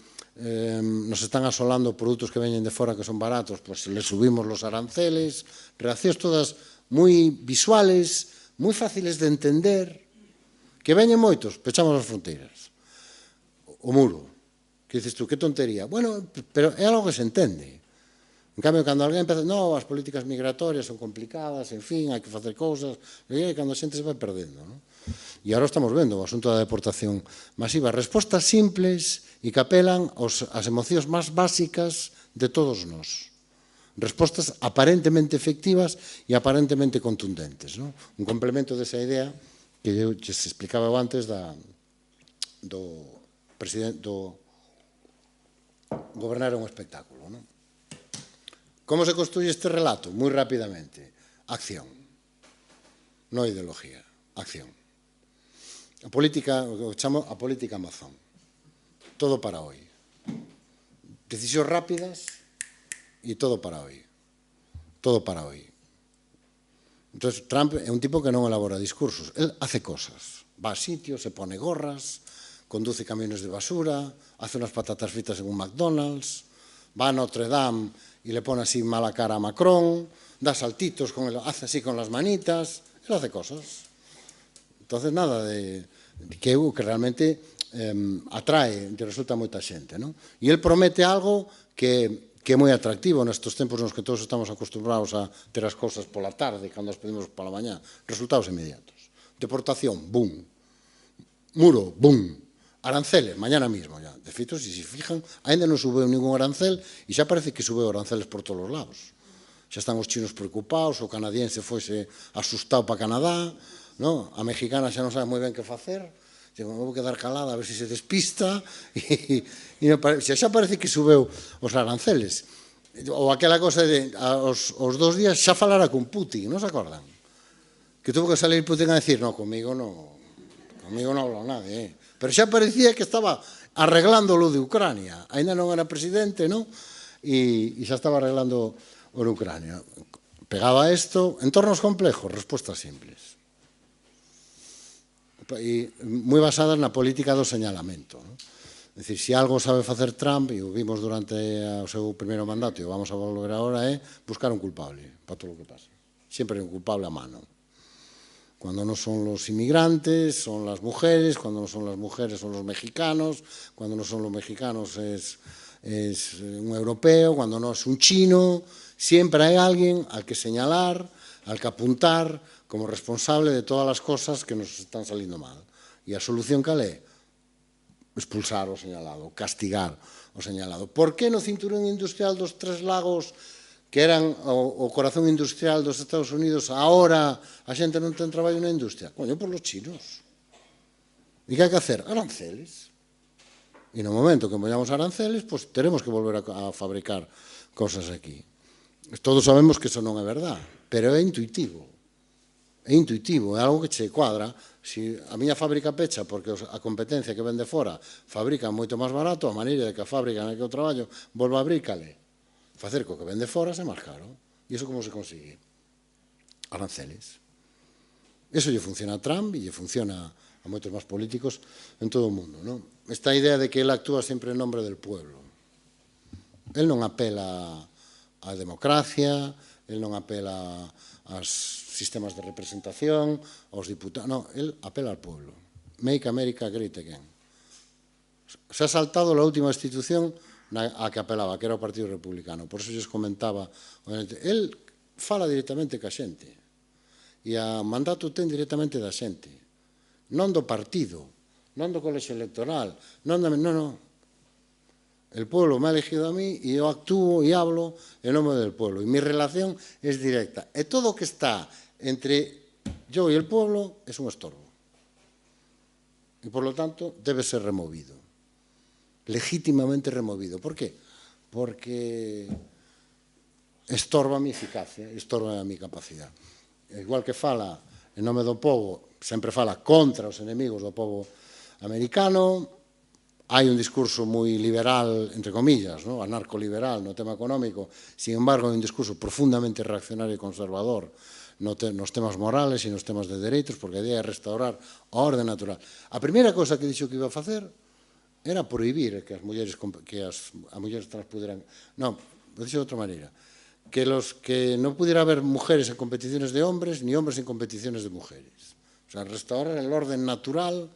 nos están asolando produtos que veñen de fora que son baratos, les subimos los aranceles, reaccións todas moi visuales, moi fáciles de entender, que veñen moitos, pechamos as fronteiras. O muro, que dices tú, que tontería. Bueno, pero é algo que se entende. En cambio, cando alguén empeza, no, as políticas migratorias son complicadas, en fin, hai que facer cousas, e cando a xente se vai perdendo, non? E agora estamos vendo o asunto da deportación masiva, respostas simples e que apelan ás emocións máis básicas de todos nós. Respostas aparentemente efectivas e aparentemente contundentes, non? Un complemento desa idea que eu se explicaba antes do gobernar un espectáculo, non? Como se construye este relato? Moi rapidamente. Acción. Non ideología. Acción. A política, o chamo a política Amazon. Todo para hoy. Decisións rápidas e todo para hoy. Todo para hoy. Entón, Trump é un tipo que non elabora discursos. El hace cosas. Va a sitios, se pone gorras, conduce camiones de basura, hace unas patatas fritas en un McDonald's, va a Notre Dame y le pone así mala cara a Macron, da saltitos, hace así con las manitas, él hace cosas. Entonces, nada de que realmente atrae, que resulta moita xente, non? E el promete algo que é moi atractivo nestes tempos nos que todos estamos acostumbrados a ter as cousas pola tarde, cando as pedimos pola mañá. Resultados inmediatos. Deportación, boom. Muro, boom. Aranceles, mañana mismo ya. De feito, se se fijan, ainda non subeu ningún arancel e xa parece que subeu aranceles por todos os lados. Xa están os chinos preocupados, o canadiense foise asustado para Canadá, non? A mexicana xa non sabe moi ben que facer, vou quedar calada a ver se se despista, e xa parece que subeu os aranceles. Ou aquela cosa de, aos 2 días xa falara con Putin, non se acordan? Que tuvo que salir Putin a decir, no, comigo non hablou nadie, pero xa parecía que estaba arreglando lo de Ucrania, ainda non era presidente, non? E xa estaba arreglando o de Ucrania. Pegaba isto, entornos complejos, respostas simples. E moi basadas na política do señalamento, non? É dicir, se algo sabe facer Trump, e o vimos durante o seu primeiro mandato, e o vamos a volver agora, é buscar un culpable para todo o que pasa. Sempre hai un culpable a mano. Cuando no son los inmigrantes, son las mujeres, cuando no son las mujeres, son los mexicanos, cuando no son los mexicanos es un europeo, cuando no es un chino, siempre hay alguien al que señalar, al que apuntar como responsable de todas las cosas que nos están saliendo mal. E a solución cal é? Expulsar o señalado, castigar o señalado. Por que no cinturón industrial dos Tres Lagos, que eran o corazón industrial dos Estados Unidos, ahora a xente non ten traballo na industria? Coño, por los chinos. E que hai que hacer? Aranceles. E no momento que poñamos aranceles, pues teremos que volver a fabricar cosas aquí. Todos sabemos que eso non é verdad, pero é intuitivo. É intuitivo, é algo que che cuadra. Se a miña fábrica pecha porque a competencia que vende fora fabrica moito máis barato, a maneira de que a fábrica na que eu traballo volva a abrir, cale. Facer co que vende fora é máis caro. E iso como se consigue? Aranceles. Eso lle funciona a Trump e lle funciona a moitos máis políticos en todo o mundo, non? Esta idea de que ele actúa sempre en nombre del pueblo. El non apela á democracia, el non apela aos sistemas de representación, aos diputados, non, el apela al pueblo. Make America Great Again. Se ha saltado a última institución a que apelaba, que era o Partido Republicano. Por eso lles comentaba, el fala directamente ca xente, e a mandato ten directamente da xente, non do partido, non do colexio electoral, non. El pueblo me ha elegido a mí e eu actúo e hablo en nome del pueblo, e mi relación es directa, e todo o que está entre yo e el pueblo es un estorbo, e por lo tanto debe ser removido, legítimamente removido. Por qué? Porque estorba a mi eficacia, estorba a mi capacidade. Igual que fala en nome do povo, sempre fala contra os enemigos do povo americano. Hai un discurso moi liberal, entre comillas, anarcoliberal no tema económico, sin embargo, hai un discurso profundamente reaccionario e conservador nos temas morales e nos temas de dereitos, porque a idea é restaurar a orde natural. A primeira cosa que dixo que iba a facer era prohibir que as mulleres trans puderan... Non, lo dixo de outra maneira. Que non pudiera haber mujeres en competiciones de hombres, ni hombres en competiciones de mujeres. O sea, restaurar el orden natural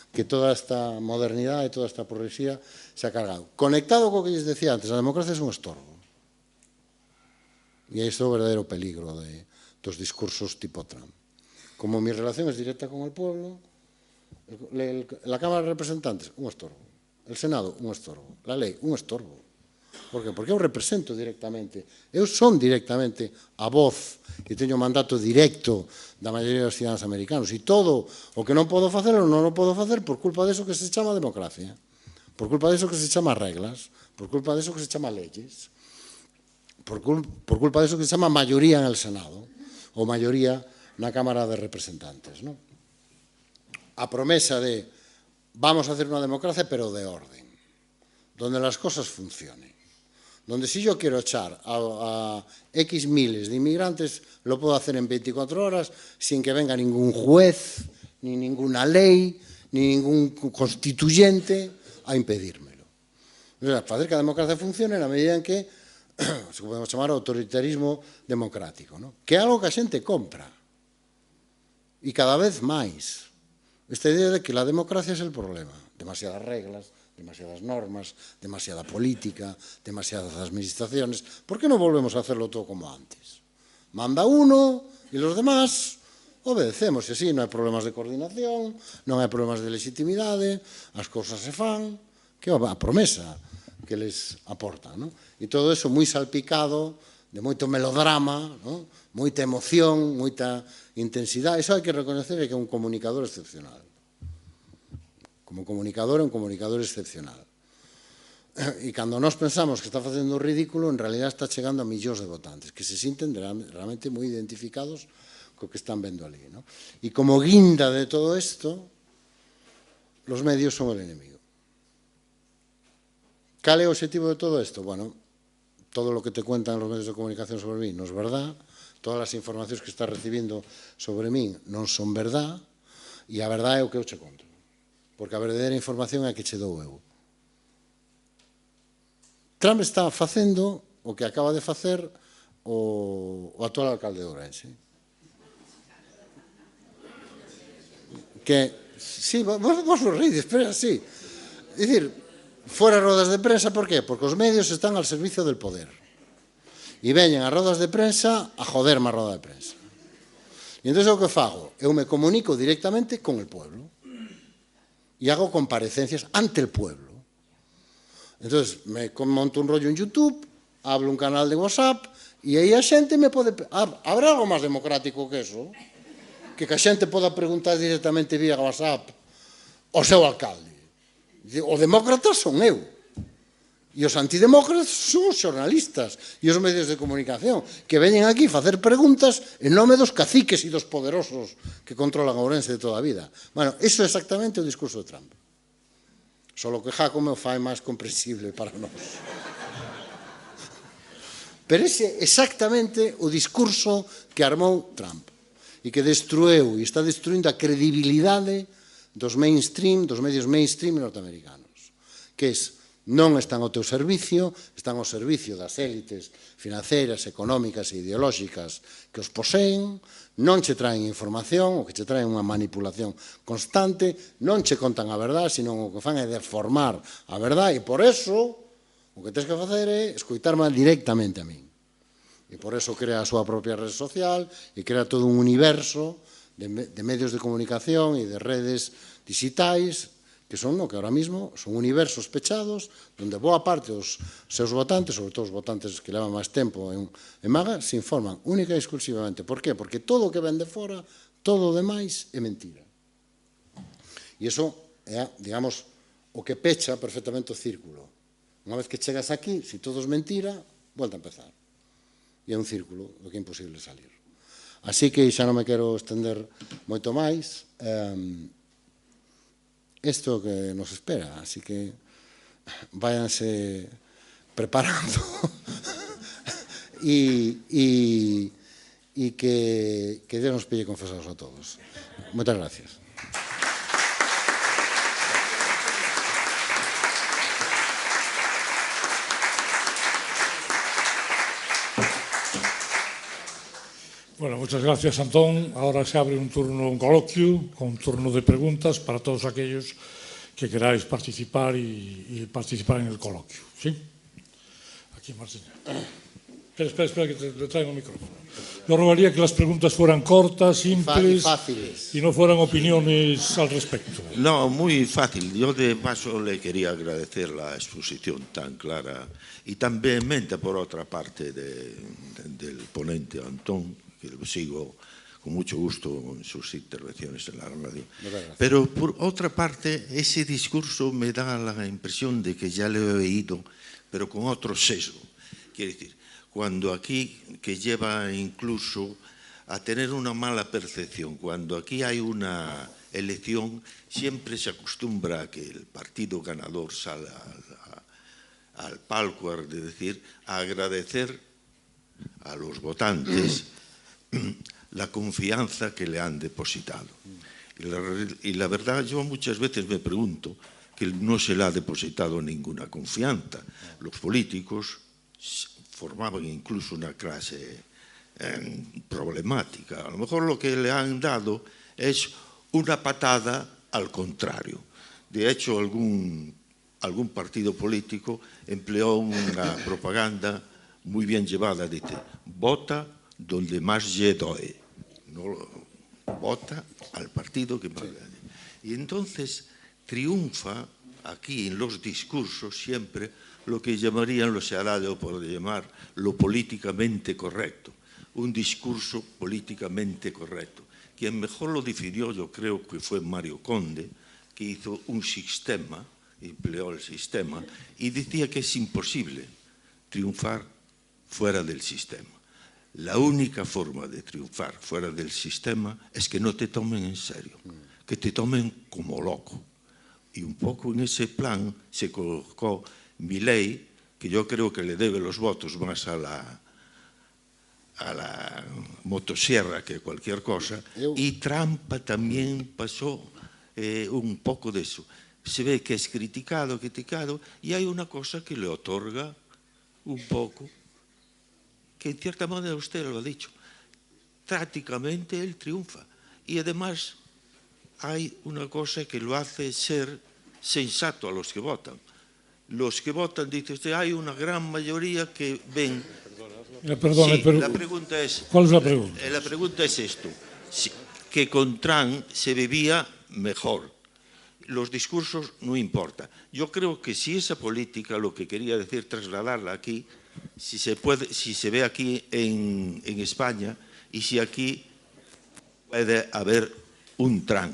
que toda esta modernidade e toda esta progresía se ha cargado. Conectado co que lles decía antes, a democracia é un estorbo. Y ahí está el verdadero peligro de los discursos tipo Trump. Como mi relación es directa con el pueblo, la Cámara de Representantes, un estorbo. El Senado, un estorbo. La lei, un estorbo. Por qué? Porque eu represento directamente. Eu son directamente a voz e teño mandato directo da maioría dos cidadanos americanos. E todo o que non podo facer, non o podo facer por culpa deso que se chama democracia. Por culpa deso que se chama reglas. Por culpa deso que se chama leyes. Por culpa deso que se chama maioría en el Senado. Ou maioría na Cámara de Representantes. ¿No? A promesa de vamos a hacer una democracia pero de orden, donde las cosas funcionen. Donde si yo quiero echar a X miles de inmigrantes, lo puedo hacer en 24 horas sin que venga ningún juez, ni ninguna ley, ni ningún constituyente a impedírmelo. O sea, facer que a democracia funcione na medida en que se podemos chamar autoritarismo democrático, ¿no? Que é algo que a xente compra. E cada vez máis. Esta idea de que la democracia es el problema. Demasiadas reglas, demasiadas normas, demasiada política, demasiadas administraciones. ¿Por qué no volvemos a hacerlo todo como antes? Manda uno y los demás obedecemos. E así non hai problemas de coordinación, non hai problemas de legitimidade, as cousas se fan, que é a promesa que les aporta. ¿No? E todo eso moi salpicado de moito melodrama, ¿no? Moita emoción, moita intensidade. Iso hai que reconocer que é un comunicador excepcional. Como comunicador, é un comunicador excepcional. E cando nós pensamos que está facendo o ridículo, en realidad está chegando a millóns de votantes que se sinten realmente moi identificados co que están vendo ali. ¿No? E como guinda de todo isto, los medios son el enemigo. ¿Cal é o objetivo de todo isto? Bueno, todo lo que te cuentan los medios de comunicación sobre mí non é verdad, todas as informacións que estás recibindo sobre mí non son verdad, e a verdade é o que eu che conto. Porque a verdadeira información é a que che dou eu. Trump está facendo o que acaba de facer o actual alcalde de Ourense. Que, sí, vos vos rides, pero é así. É dicir, fora rodas de prensa, por qué? Porque os medios están al servicio del poder. E veñen a rodas de prensa a joderme a roda de prensa. E entón o que fago? Eu me comunico directamente con el pueblo. E hago comparecencias ante el pueblo. Entonces, me monto un rollo en YouTube, hablo un canal de WhatsApp, e aí a xente me pode... Habrá algo máis democrático que eso? Que a xente poda preguntar directamente vía WhatsApp ao seu alcalde. O demócrata son eu. E os antidemócratas son os xornalistas e os medios de comunicación que veñen aquí a facer preguntas en nome dos caciques e dos poderosos que controlan Ourense de toda a vida. Bueno, iso é exactamente o discurso de Trump. Solo que Jacome o fai máis comprensible para nós. Pero ese é exactamente o discurso que armou Trump e que destrueu e está destruindo a credibilidade dos mainstream, dos medios mainstream norteamericanos, que non están ao teu servicio, están ao servicio das élites financeiras, económicas e ideolóxicas que os poseen, non che traen información, o que che traen unha manipulación constante, non che contan a verdade, senón o que fan é deformar a verdade, e por eso o que tens que facer é escoitarme directamente a min. E por eso crea a súa propia rede social e crea todo un universo de medios de comunicación e de redes digitais que son o que ahora mismo son universos pechados onde boa parte dos seus votantes, sobre todo os votantes que levan máis tempo en MAGA, se informan única e exclusivamente. Por qué? Porque todo o que ven de fora, todo o demais é mentira. E iso é, digamos, o que pecha perfectamente o círculo. Unha vez que chegas aquí, se todo é mentira, volta a empezar. E é un círculo do que é imposible salir. Así que xa non me quero estender moito máis. Isto que nos espera, así que váyanse preparando e que Dios nos pille confesados a todos. Moitas gracias. Bueno, muchas gracias, Antón. Ahora se abre un coloquio, con un turno de preguntas para todos aquellos que queráis participar y participar en el coloquio. ¿Sí? Aquí, Martín. Espera, que te traigo el micrófono. Yo rogaría que las preguntas fueran cortas, simples fáciles. y no fueran opiniones al respecto. No, muy fácil. Yo de paso le quería agradecer la exposición tan clara y tan vehemente por otra parte del ponente Antón, que lo sigo con mucho gusto en sus intervenciones en la radio. Pero por otra parte, ese discurso me da la impresión de que ya lo he oído, pero con otro sesgo. Quiere decir, cuando aquí, que lleva incluso a tener una mala percepción, cuando aquí hay una elección, siempre se acostumbra a que el partido ganador salga al palco, es decir, a agradecer a los votantes la confianza que le han depositado. Y la verdad, yo muchas veces me pregunto que no se le ha depositado ninguna confianza. Los políticos formaban incluso una clase problemática. A lo mejor lo que le han dado es una patada al contrario. De hecho, algún partido político empleó una propaganda muy bien llevada. Dice, vota donde más le doy. No, vota al partido que más le doy. Y entonces triunfa aquí en los discursos siempre lo que llamarían, lo se hará yo por llamar, lo políticamente correcto. Un discurso políticamente correcto. Quien mejor lo definió, yo creo que fue Mario Conde, que hizo un sistema, empleó el sistema, y decía que es imposible triunfar fuera del sistema. La única forma de triunfar fuera del sistema es que no te tomen en serio, que te tomen como loco. Y un poco en ese plan se colocó Milei, que yo creo que le debe los votos más a la motosierra que cualquier cosa, y Trump también pasó un poco de eso. Se ve que es criticado, y hay una cosa que le otorga un poco, que en cierta manera usted lo ha dicho, prácticamente él triunfa. Y además hay una cosa que lo hace ser sensato a los que votan. Los que votan, dice usted, hay una gran mayoría que ven... Perdone, sí, pero la pregunta es... ¿cuál es la pregunta? La pregunta es esto, que con Trump se vivía mejor. Los discursos no importa. Yo creo que si esa política, lo que quería decir, trasladarla aquí, si se ve aquí en España, y si aquí puede haber un Trump.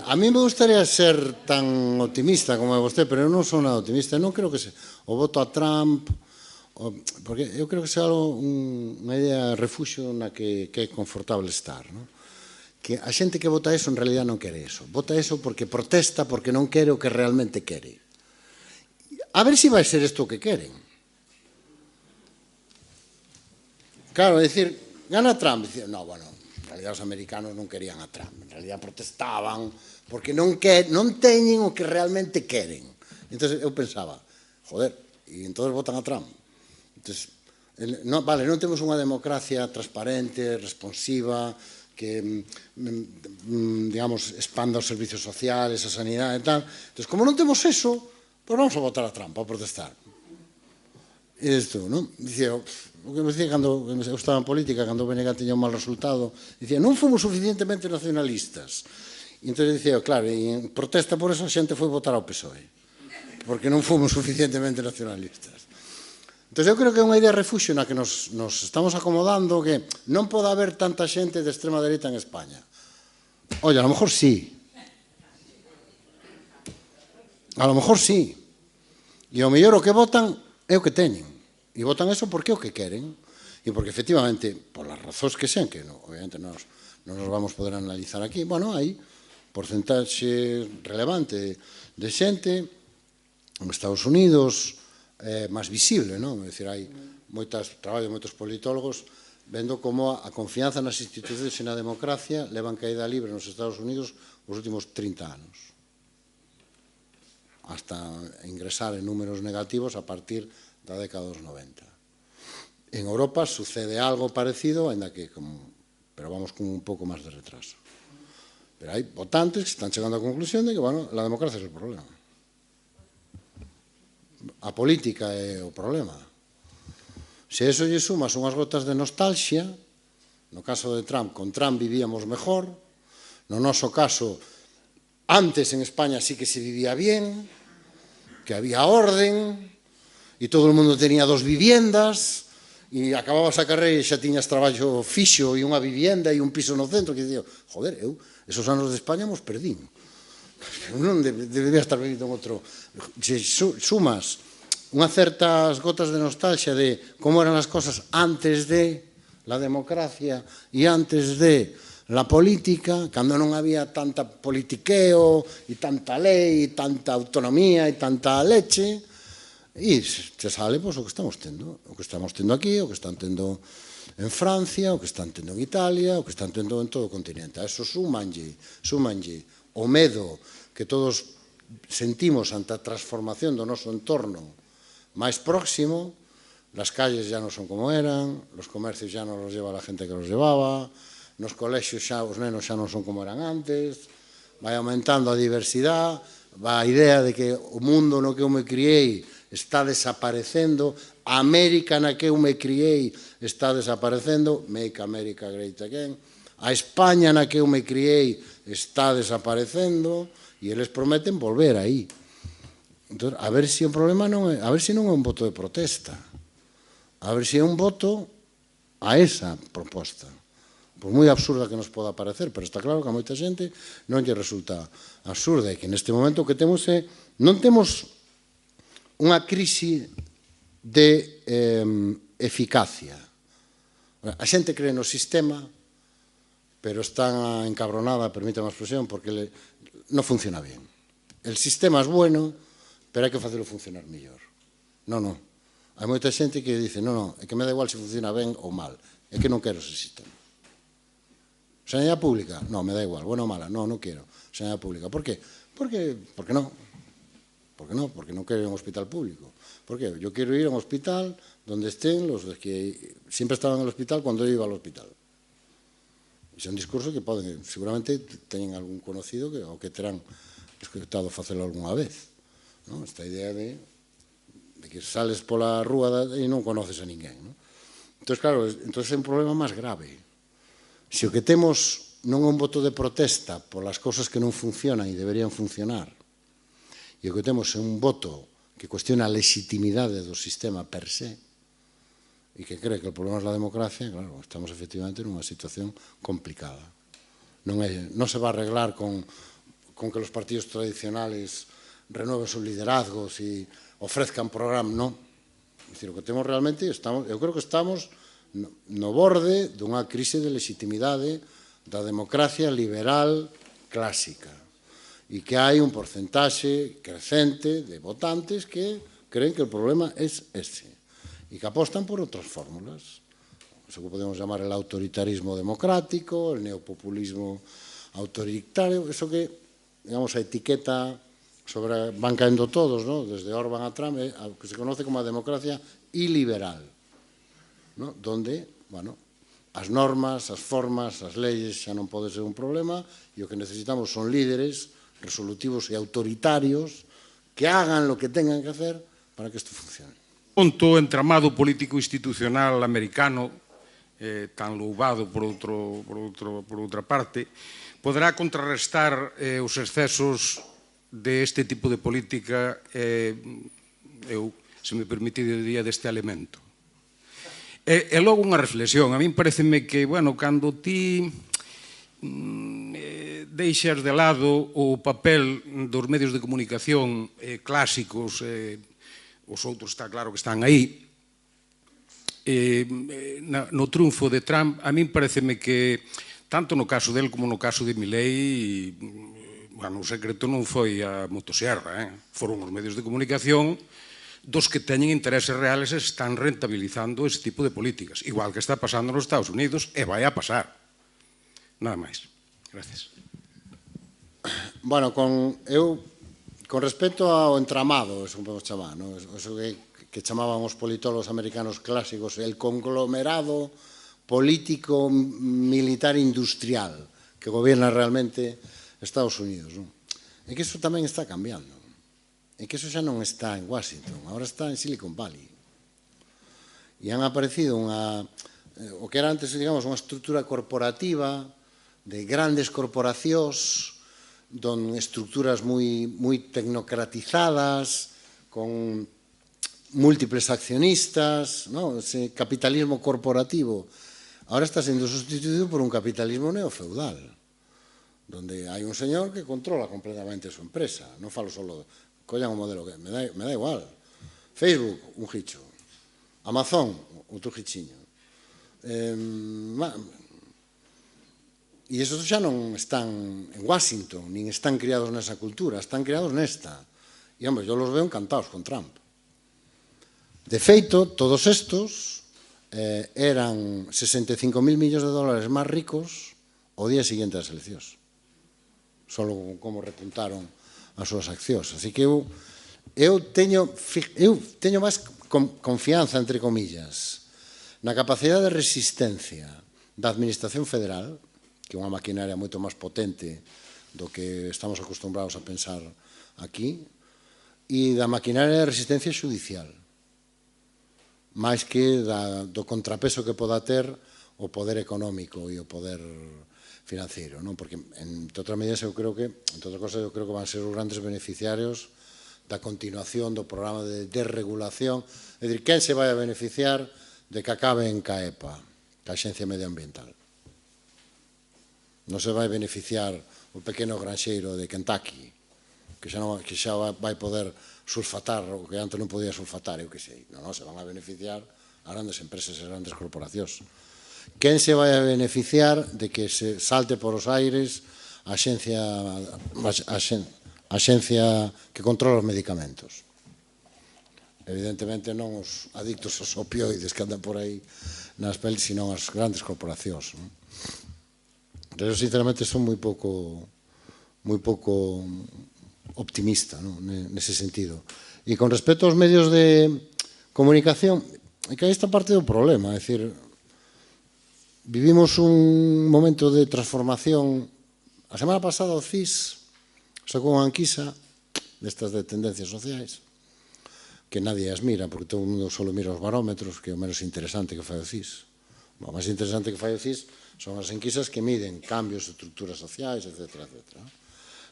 A mí me gustaría ser tan optimista como vostede, pero eu non son nada optimista. Non creo que o voto a Trump, porque eu creo que é unha idea de refuxio na que é confortable estar, non? Que a xente que vota eso en realidad non quere eso. Vota eso porque protesta, porque non quere o que realmente quere. A ver se vai ser isto o que queren. Claro, é dicir, gana Trump, dicir, no, bueno, en realidad os americanos non querían a Trump, en realidad protestaban porque non teñen o que realmente queren. Entón eu pensaba, joder, e entón votan a Trump. Entón, vale, non temos unha democracia transparente, responsiva, que, digamos, expanda os servicios sociales, a sanidade e tal. Entón, como non temos eso, pois vamos a votar a Trump, a protestar. E isto, non? Dicía, o que me dicía cando eu estaba en política, cando o BNG tiña un mal resultado, dicía, non fomos suficientemente nacionalistas. E entón dicía, claro, e en protesta por eso a xente foi votar ao PSOE, porque non fomos suficientemente nacionalistas. Entón eu creo que é unha idea de refuxio na que nos estamos acomodando, que non pode haber tanta xente de extrema dereita en España. Oye, a lo mejor sí. A lo mejor sí. E ao mellor o que votan é o que teñen. E votan eso porque é o que queren. E porque, efectivamente, por as razóns que sean, que obviamente non nos vamos poder analizar aquí, bueno, hai porcentaxe relevante de xente en Estados Unidos máis visible, non? É dicir, hai traballo de moitos politólogos vendo como a confianza nas institucións e na democracia levan caída libre nos Estados Unidos os últimos 30 anos. Hasta ingresar en números negativos a partir da década dos 90. En Europa sucede algo parecido, pero vamos con un pouco máis de retraso. Pero hai votantes que están chegando á conclusión de que, bueno, la democracia es el problema. A política é o problema. Se eso lle sumas unhas gotas de nostalgia, no caso de Trump, con Trump vivíamos mejor, no noso caso, antes en España sí que se vivía bien, que había orden, e todo o mundo tenía 2 viviendas, e acababas a carreira e xa tiñas traballo fixo e unha vivienda e un piso no centro, que dicía, joder, esos anos de España mos perdín. Non debería estar vivindo en outro. Se sumas unhas certas gotas de nostalgia de como eran as cosas antes de la democracia e antes de la política, cando non había tanta politiqueo e tanta lei e tanta autonomía e tanta leche, e te sale o que estamos tendo. O que estamos tendo aquí, o que están tendo en Francia, o que están tendo en Italia, o que están tendo en todo o continente. A eso súmanlle o medo que todos sentimos ante a transformación do noso entorno máis próximo. Las calles ya non son como eran, los comercios ya non los lleva la gente que los llevaba, nos colexios xa os nenos xa non son como eran antes, vai aumentando a diversidade, va a idea de que o mundo no que eu me criei está desaparecendo, a América na que eu me criei está desaparecendo, Make America Great Again, a España na que eu me criei está desaparecendo, e eles prometen volver aí. Entón, a ver se o problema non é, a ver se non é un voto de protesta, a ver se é un voto a esa proposta. Por moi absurda que nos poda parecer, pero está claro que a moita xente non lle resulta absurda, e que neste momento o que temos é, non temos unha crise de eficacia. A xente cree no sistema, pero está encabronada, permítame a expresión, porque non funciona bien. El sistema é bueno, pero hai que facelo funcionar mellor. Non. Hai moita xente que dice, non, é que me dá igual se funciona ben ou mal, é que non quero ese sistema. Sanidade pública? Non, me dá igual, bueno ou mala, non quero sanidade pública. Por qué? Porque non. Porque non quero ir a un hospital público. ¿Por qué? Yo quiero ir a un hospital donde estén los que siempre estaban en el hospital cuando yo iba al hospital. É un discurso que poden, seguramente teñen algún conocido que terán escutado facelo algunha vez. Esta idea de que sales pola rúa e non conoces a ninguén. Entón, claro, é un problema máis grave. Se o que temos non é un voto de protesta polas cousas que non funcionan e deberían funcionar, e o que temos é un voto que cuestiona a legitimidade do sistema per se, e que cree que o problema é a democracia, claro, estamos efectivamente nunha situación complicada. Non se va a arreglar con que os partidos tradicionales renueven sus liderazgos e ofrezcan programas, non. É dicir, o que temos realmente, eu creo que estamos no borde dunha crise de legitimidade da democracia liberal clásica, e que hai un porcentaxe crecente de votantes que creen que o problema é ese, e que apostan por outras fórmulas. Eso que podemos llamar el autoritarismo democrático, el neopopulismo autoritario, eso que, digamos, a etiqueta sobre, van caendo todos, desde Orbán a Trump, que se conoce como a democracia iliberal, donde, bueno, as normas, as formas, as leyes xa non pode ser un problema, e o que necesitamos son líderes resolutivos e autoritarios que hagan lo que tengan que hacer para que isto funcione. O entramado político institucional americano, tan louvado por outra parte, poderá contrarrestar os excesos deste tipo de política, eu, se me permitiría, deste elemento. E logo unha reflexión. A min pareceme que, bueno, cando ti deixas de lado o papel dos medios de comunicación clásicos, os outros está claro que están aí, no triunfo de Trump, a min pareceme que, tanto no caso del como no caso de Milei, bueno, o secreto non foi a motosierra, foron os medios de comunicación dos que teñen intereses reales e están rentabilizando ese tipo de políticas, igual que está pasando nos Estados Unidos e vai a pasar. Nada máis. Gracias. Bueno, con respecto ao entramado, eso podemos chamar, eso que chamaban os politólogos americanos clásicos, el conglomerado político militar industrial que gobierna realmente Estados Unidos. É que iso tamén está cambiando. é que eso xa non está en Washington, agora está en Silicon Valley. E han aparecido o que era antes, digamos, unha estrutura corporativa de grandes corporacións, con estructuras moi tecnocratizadas, con múltiples accionistas, ese capitalismo corporativo. Ahora está sendo sustituído por un capitalismo neofeudal, donde hai un señor que controla completamente a súa empresa. Non falo solo, collan o modelo que me dá igual. Facebook, un gicho. Amazon, outro gichiño. E esos xa non están en Washington, nin están criados nesa cultura, están criados nesta. E, hombre, eu los veo encantados con Trump. De feito, todos estos eran 65.000 millóns de dólares máis ricos o día seguinte das eleccións. Solo como repuntaron as súas accións. Así que eu teño máis confianza, entre comillas, na capacidade de resistencia da Administración Federal, que é unha maquinaria moito máis potente do que estamos acostumbrados a pensar aquí, e da maquinaria de resistencia xudicial, máis que do contrapeso que poda ter o poder económico e o poder financiero, porque, entre outras medidas, eu creo que van ser os grandes beneficiarios da continuación do programa de desregulación. É dicir, quen se vai a beneficiar de que acabe en CAEPA, que a Axencia Medioambiental? Non se vai beneficiar o pequeno granxeiro de Kentucky, que xa vai poder sulfatar o que antes non podía sulfatar, eu que sei. Non, se van a beneficiar as grandes empresas e as grandes corporacións. Quen se vai a beneficiar de que se salte por os aires a axencia que controla os medicamentos? Evidentemente non os adictos aos opioides que andan por aí nas peles, sino as grandes corporacións. Eu, sinceramente, son moi pouco optimista nese sentido. E con respecto aos medios de comunicación, é que aí está parte do problema, é dicir, vivimos un momento de transformación. A semana pasada o CIS sacou unha enquisa destas de tendencias sociais, que nadie as mira, porque todo o mundo só mira os barómetros, que é o menos interesante que fai o CIS. O máis interesante que fai o CIS son as enquisas que miden cambios de estruturas sociais, etc. Entón,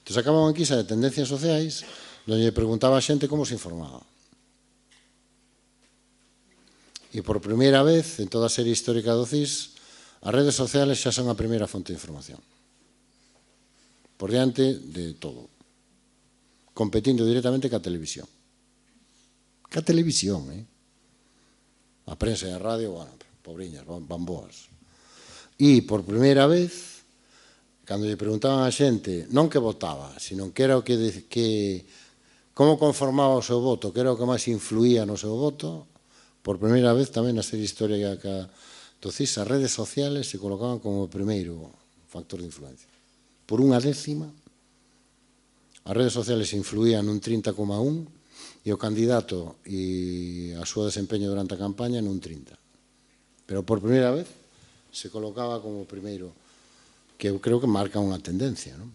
sacaba unha enquisa de tendencias sociais onde lle preguntaba a xente como se informaba. E por primeira vez en toda a serie histórica do CIS, as redes sociales xa son a primeira fonte de información, por diante de todo, competindo directamente ca televisión. Ca televisión, a prensa e a radio, bueno, pobriñas, van boas. E por primeira vez, cando lle preguntaban a xente, non que votaba, sino que era o que como conformaba o seu voto, que era o que máis influía no seu voto, por primeira vez tamén na serie histórica do CIS, as redes sociales se colocaban como o primeiro factor de influencia. Por unha décima, as redes sociales influían nun 30,1 e o candidato e a súa desempeño durante a campaña nun 30. Pero por primeira vez se colocaba como o primeiro, que eu creo que marca unha tendencia. Entón,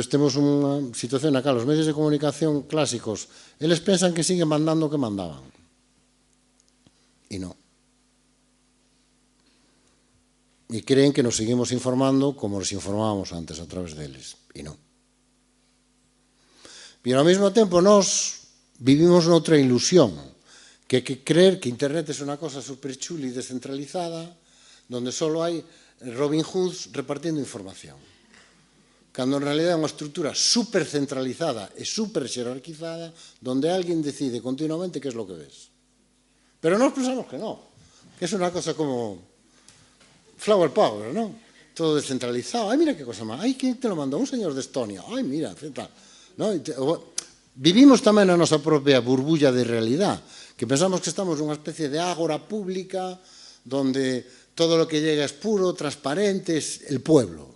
temos unha situación na cal os medios de comunicación clásicos, eles pensan que siguen mandando o que mandaban. E non. E creen que nos seguimos informando como nos informábamos antes a través deles. E non. E ao mesmo tempo, nós vivimos noutra ilusión, que é que creer que Internet é unha cosa superchula e descentralizada, donde só hai Robin Hoods repartindo información. Cando en realidad é unha estrutura supercentralizada e superxerarquizada, donde alguén decide continuamente que é lo que ves. Pero nós pensamos que non, que é unha cosa como flower power, non? Todo descentralizado. Ai, mira que cosa má. Ai, que te lo mandou? Un señor de Estonia. Ai, mira, tal. Vivimos tamén na nosa propia burbulla de realidad, que pensamos que estamos nunha especie de ágora pública donde todo lo que llega es puro, transparente, es el pueblo.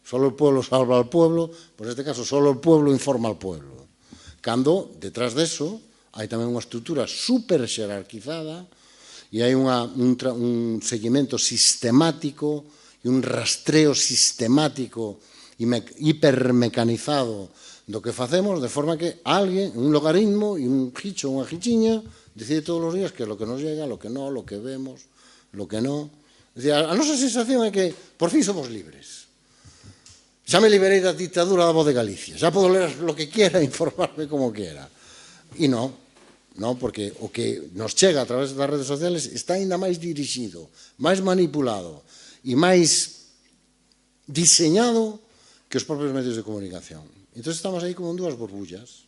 Solo el pueblo salva al pueblo, pues en este caso solo el pueblo informa al pueblo. Cando, detrás de eso, hai tamén unha estrutura super xerarquizada e hai un seguimento sistemático e un rastreo sistemático e hipermecanizado do que facemos, de forma que alguén, un logaritmo e un gicho, unha gichiña, decide todos os días que é lo que nos llega, lo que non, lo que vemos, lo que non. A nosa sensación é que por fin somos libres. Xa me liberei da dictadura da Voz de Galicia, xa podo ler lo que quiera e informarme como quiera. E non, porque o que nos chega a través das redes sociales está ainda máis dirixido, máis manipulado e máis diseñado que os propios medios de comunicación. Entón estamos aí como en dúas burbullas.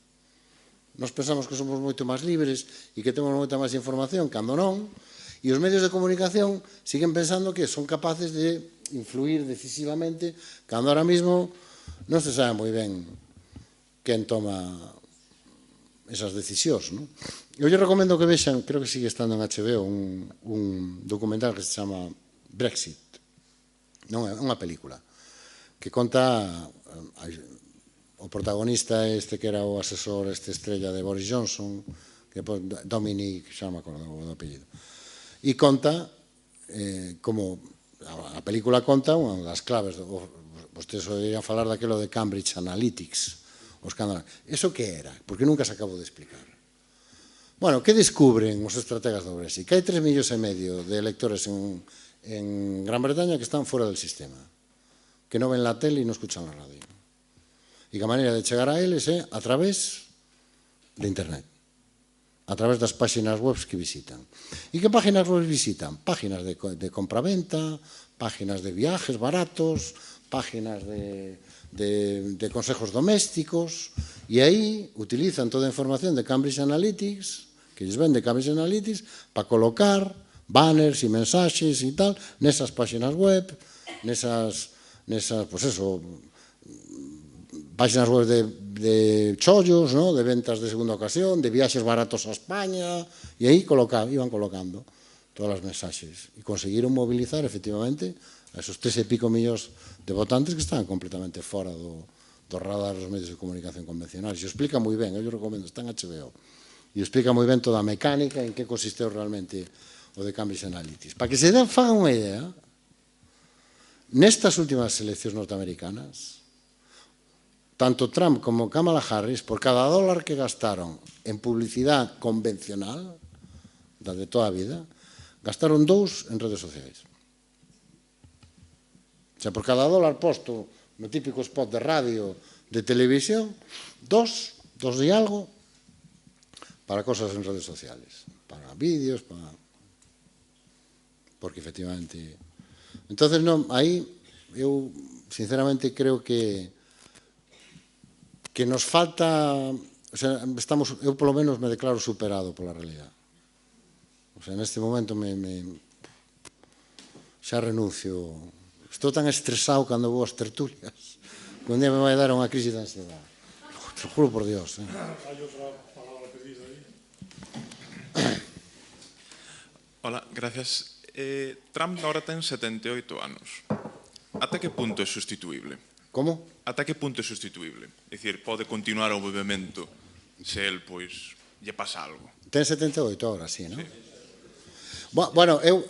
Nos pensamos que somos moito máis libres e que temos moita máis información, cando non, e os medios de comunicación siguen pensando que son capaces de influir decisivamente, cando ahora mismo non se sabe moi ben quen toma esas decisións. Eu lle recomendo que vexan, creo que sigue estando en HBO, un documental que se chama Brexit. Non é unha película que conta o protagonista este que era o asesor estrella de Boris Johnson, que Dominic, xa non me acordo do apellido, e conta como a película conta unha das claves, vostedes oirían falar daquilo de Cambridge Analytics, os canales. Eso que era? Porque nunca se acabou de explicar. Bueno, que descubren os estrategas do Brexit? Que hai 3,5 millones de electores en Gran Bretaña que están fora del sistema, que non ven la tele e non escuchan la radio. E que a maneira de chegar a eles é a través de internet, a través das páxinas web que visitan. E que páxinas web visitan? Páxinas de compraventa, páxinas de viajes baratos, páxinas de consejos domésticos, e aí utilizan toda a información de Cambridge Analytics, que lles vende Cambridge Analytics, para colocar banners e mensaxes e tal, nesas páxinas web, nesas, pues eso, páxinas web de chollos, de ventas de segunda ocasión, de viaxes baratos a España, e aí iban colocando todas as mensaxes e conseguiron mobilizar efectivamente a esos 3,5 millóns de votantes que estaban completamente fora do radar dos medios de comunicación convencionales. E o explica moi ben, eu recomendo, está en HBO, e explica moi ben toda a mecánica en que consisteu realmente o de Cambridge Analytics. Para que se fagan unha idea, nestas últimas eleccións norteamericanas, tanto Trump como Kamala Harris, por cada dólar que gastaron en publicidade convencional, da de toda a vida, gastaron 2 en redes sociais. O sea, por cada dólar posto no típico spot de radio, de televisión, 2 e algo para cosas en redes sociales, para vídeos, porque efectivamente... Entonces, aí eu sinceramente creo que nos falta, o sea, eu polo menos me declaro superado pola realidad. O sea, neste momento xa renuncio. Estou tan estresado cando vou ás tertulias que un día me vai dar unha crisis de ansiedade. Te juro por Dios. Hai outra palabra pedida aí. Hola, gracias. Trump ahora ten 78 anos. Ata que punto é sustituíble? Como? Ata que punto é sustituíble? É dicir, pode continuar o movimento se el, pois, lle pasa algo. Ten 78 horas, sí, non? Bueno, eu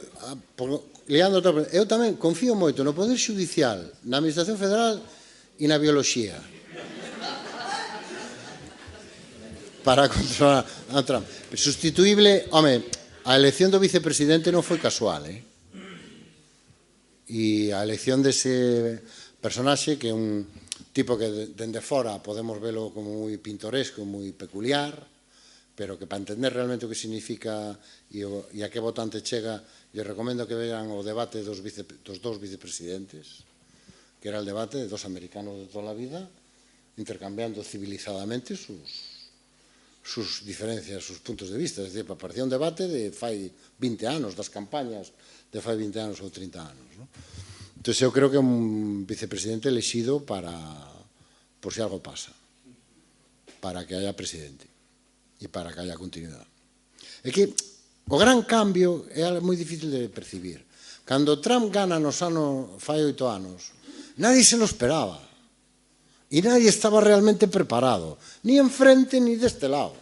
tamén confío moito no Poder Judicial, na Administración Federal e na Bioloxía para controlar a Trump. Sustituíble, home, a elección do vicepresidente non foi casual, e a elección dese personaxe, que é un tipo que dende fora podemos velo como moi pintoresco, moi peculiar, pero que para entender realmente o que significa e a que votante chega, lle recomendo que vean o debate dos dous vicepresidentes, que era el debate de dos americanos de toda a vida, intercambiando civilizadamente sus diferencias, sus puntos de vista. Es decir, parecía un debate de fai 20 anos, das campañas de fai 20 anos ou 30 anos. Entón, eu creo que é un vicepresidente elexido por si algo pasa, para que haya presidente e para que haya continuidade. É que o gran cambio é moi difícil de percibir. Cando Trump gana nos anos, fai 8 anos, nadie se lo esperaba. E nadie estaba realmente preparado, ni enfrente ni deste lado.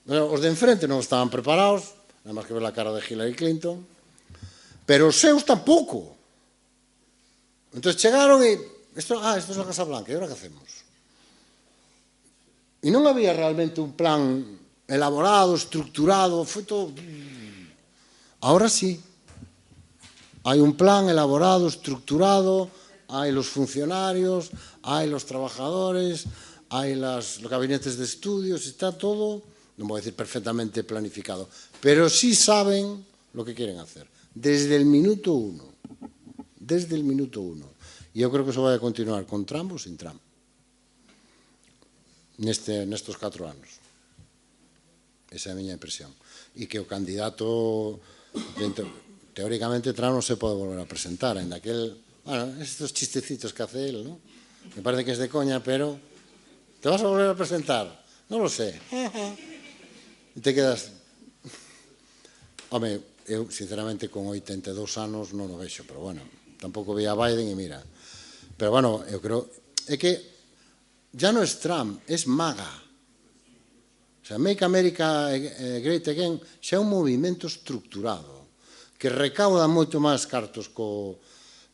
Os de enfrente non estaban preparados, nada máis que ver a cara de Hillary Clinton, pero os seus tampouco. Entón chegaron e, isto é a Casa Blanca, e agora que hacemos? E non había realmente un plan elaborado, estructurado, foi todo... Ahora sí. Hay un plan elaborado, estructurado, hay los funcionarios, hay los trabajadores, hay los gabinetes de estudios, está todo, no voy a decir perfectamente planificado, pero sí saben lo que quieren hacer, desde el minuto uno. Desde el minuto uno. E eu creo que eso vai a continuar con Trump ou sin Trump. Nestos 4 anos. Esa é a miña impresión. E que o candidato, teóricamente, Trump non se pode volver a presentar, en aquel, bueno, estos chistecitos que hace él, ¿no? Me parece que es de coña, pero ¿te vas a volver a presentar? Non lo sé. E te quedas... Home, eu, sinceramente, con 82 anos non o vexo, pero bueno, tampouco vi a Biden e mira. Pero bueno, eu creo... É que ya no es Trump, es MAGA. O sea, Make America Great Again xa é un movimento estructurado que recauda moito máis cartos co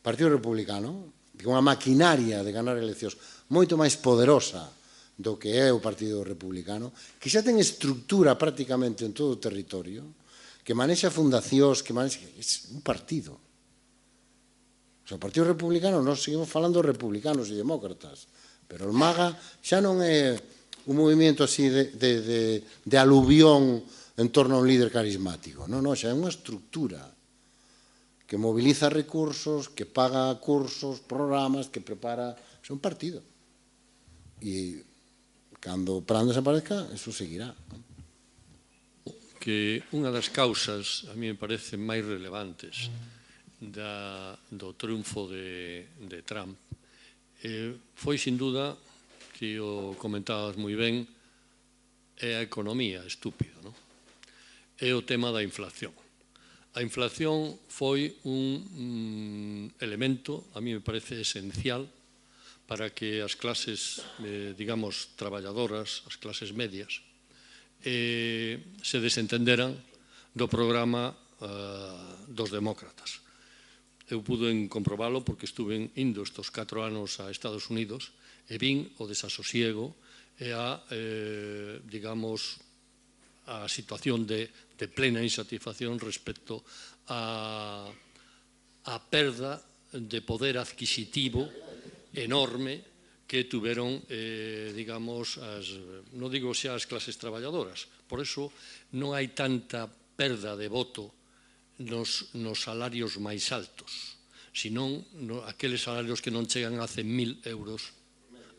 Partido Republicano, que unha maquinaria de ganar eleccións moito máis poderosa do que é o Partido Republicano, que xa ten estructura prácticamente en todo o territorio, que manexa fundacións, que manexa... É un partido. O sea, o Partido Republicano, nós seguimos falando de republicanos e demócratas, pero o MAGA xa non é un movimento así de aluvión en torno a un líder carismático. Non, xa é unha estructura que moviliza recursos, que paga cursos, programas, que prepara... É un partido. E cando Trump desaparezca, eso seguirá. Que unha das causas, a mí me parecen máis relevantes do triunfo de Trump foi, sin duda, que o comentabas moi ben, é a economía estúpida, non? É o tema da inflación. A inflación foi un elemento, a mí me parece esencial, para que as clases, digamos, traballadoras, as clases medias, se desentenderan do programa dos demócratas. Eu pude comprobalo porque estuve indo estes 4 anos a Estados Unidos e vin o desasosiego e a, digamos, a situación de plena insatisfacción respecto a perda de poder adquisitivo enorme que tuveron, digamos, non digo xa as clases traballadoras. Por eso non hai tanta perda de voto nos salarios máis altos, senón aqueles salarios que non chegan a 100.000 euros,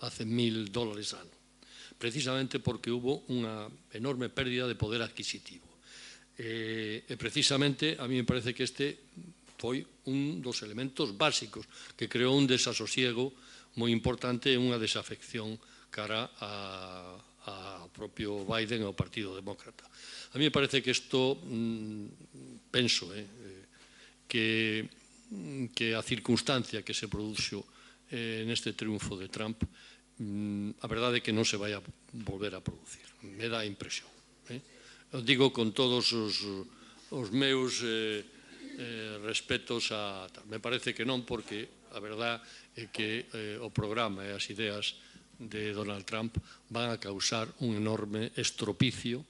a 100.000 dólares ano, precisamente porque hubo unha enorme pérdida de poder adquisitivo. E precisamente a mí me parece que este foi un dos elementos básicos que creou un desasosiego moi importante e unha desafección cara ao propio Biden e ao Partido Demócrata. A mí me parece que isto, penso, que a circunstancia que se produxo neste triunfo de Trump, a verdade é que non se vai a volver a producir. Me dá a impresión. O digo con todos os meus respetos a... Me parece que non, porque a verdade é que o programa e as ideas de Donald Trump van a causar un enorme estropicio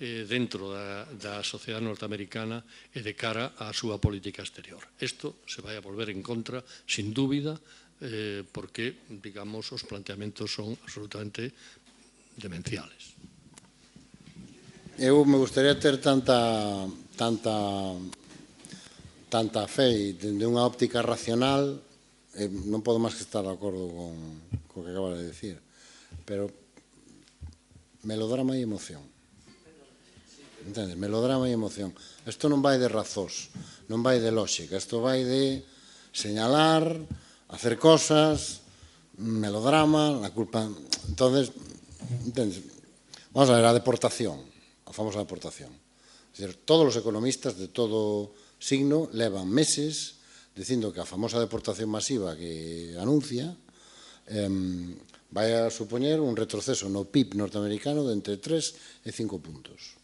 dentro da sociedade norteamericana e de cara á súa política exterior. Isto se vai a volver en contra, sin dúbida, porque, digamos, os planteamentos son absolutamente demenciales. Eu me gustaría ter tanta fe e dende unha óptica racional, non podo máis que estar de acordo con o que acaba de decir, pero melodrama e emoción. Entendes? Melodrama e emoción. Isto non vai de razóns, non vai de lógica, isto vai de señalar, hacer cosas, melodrama, la culpa... Entonces, entendes? Vamos a ver, a deportación, a famosa deportación. Es decir, todos os economistas de todo signo levan meses dicindo que a famosa deportación masiva que anuncia vai a supoñer un retroceso no PIB norteamericano de entre 3 e 5 puntos.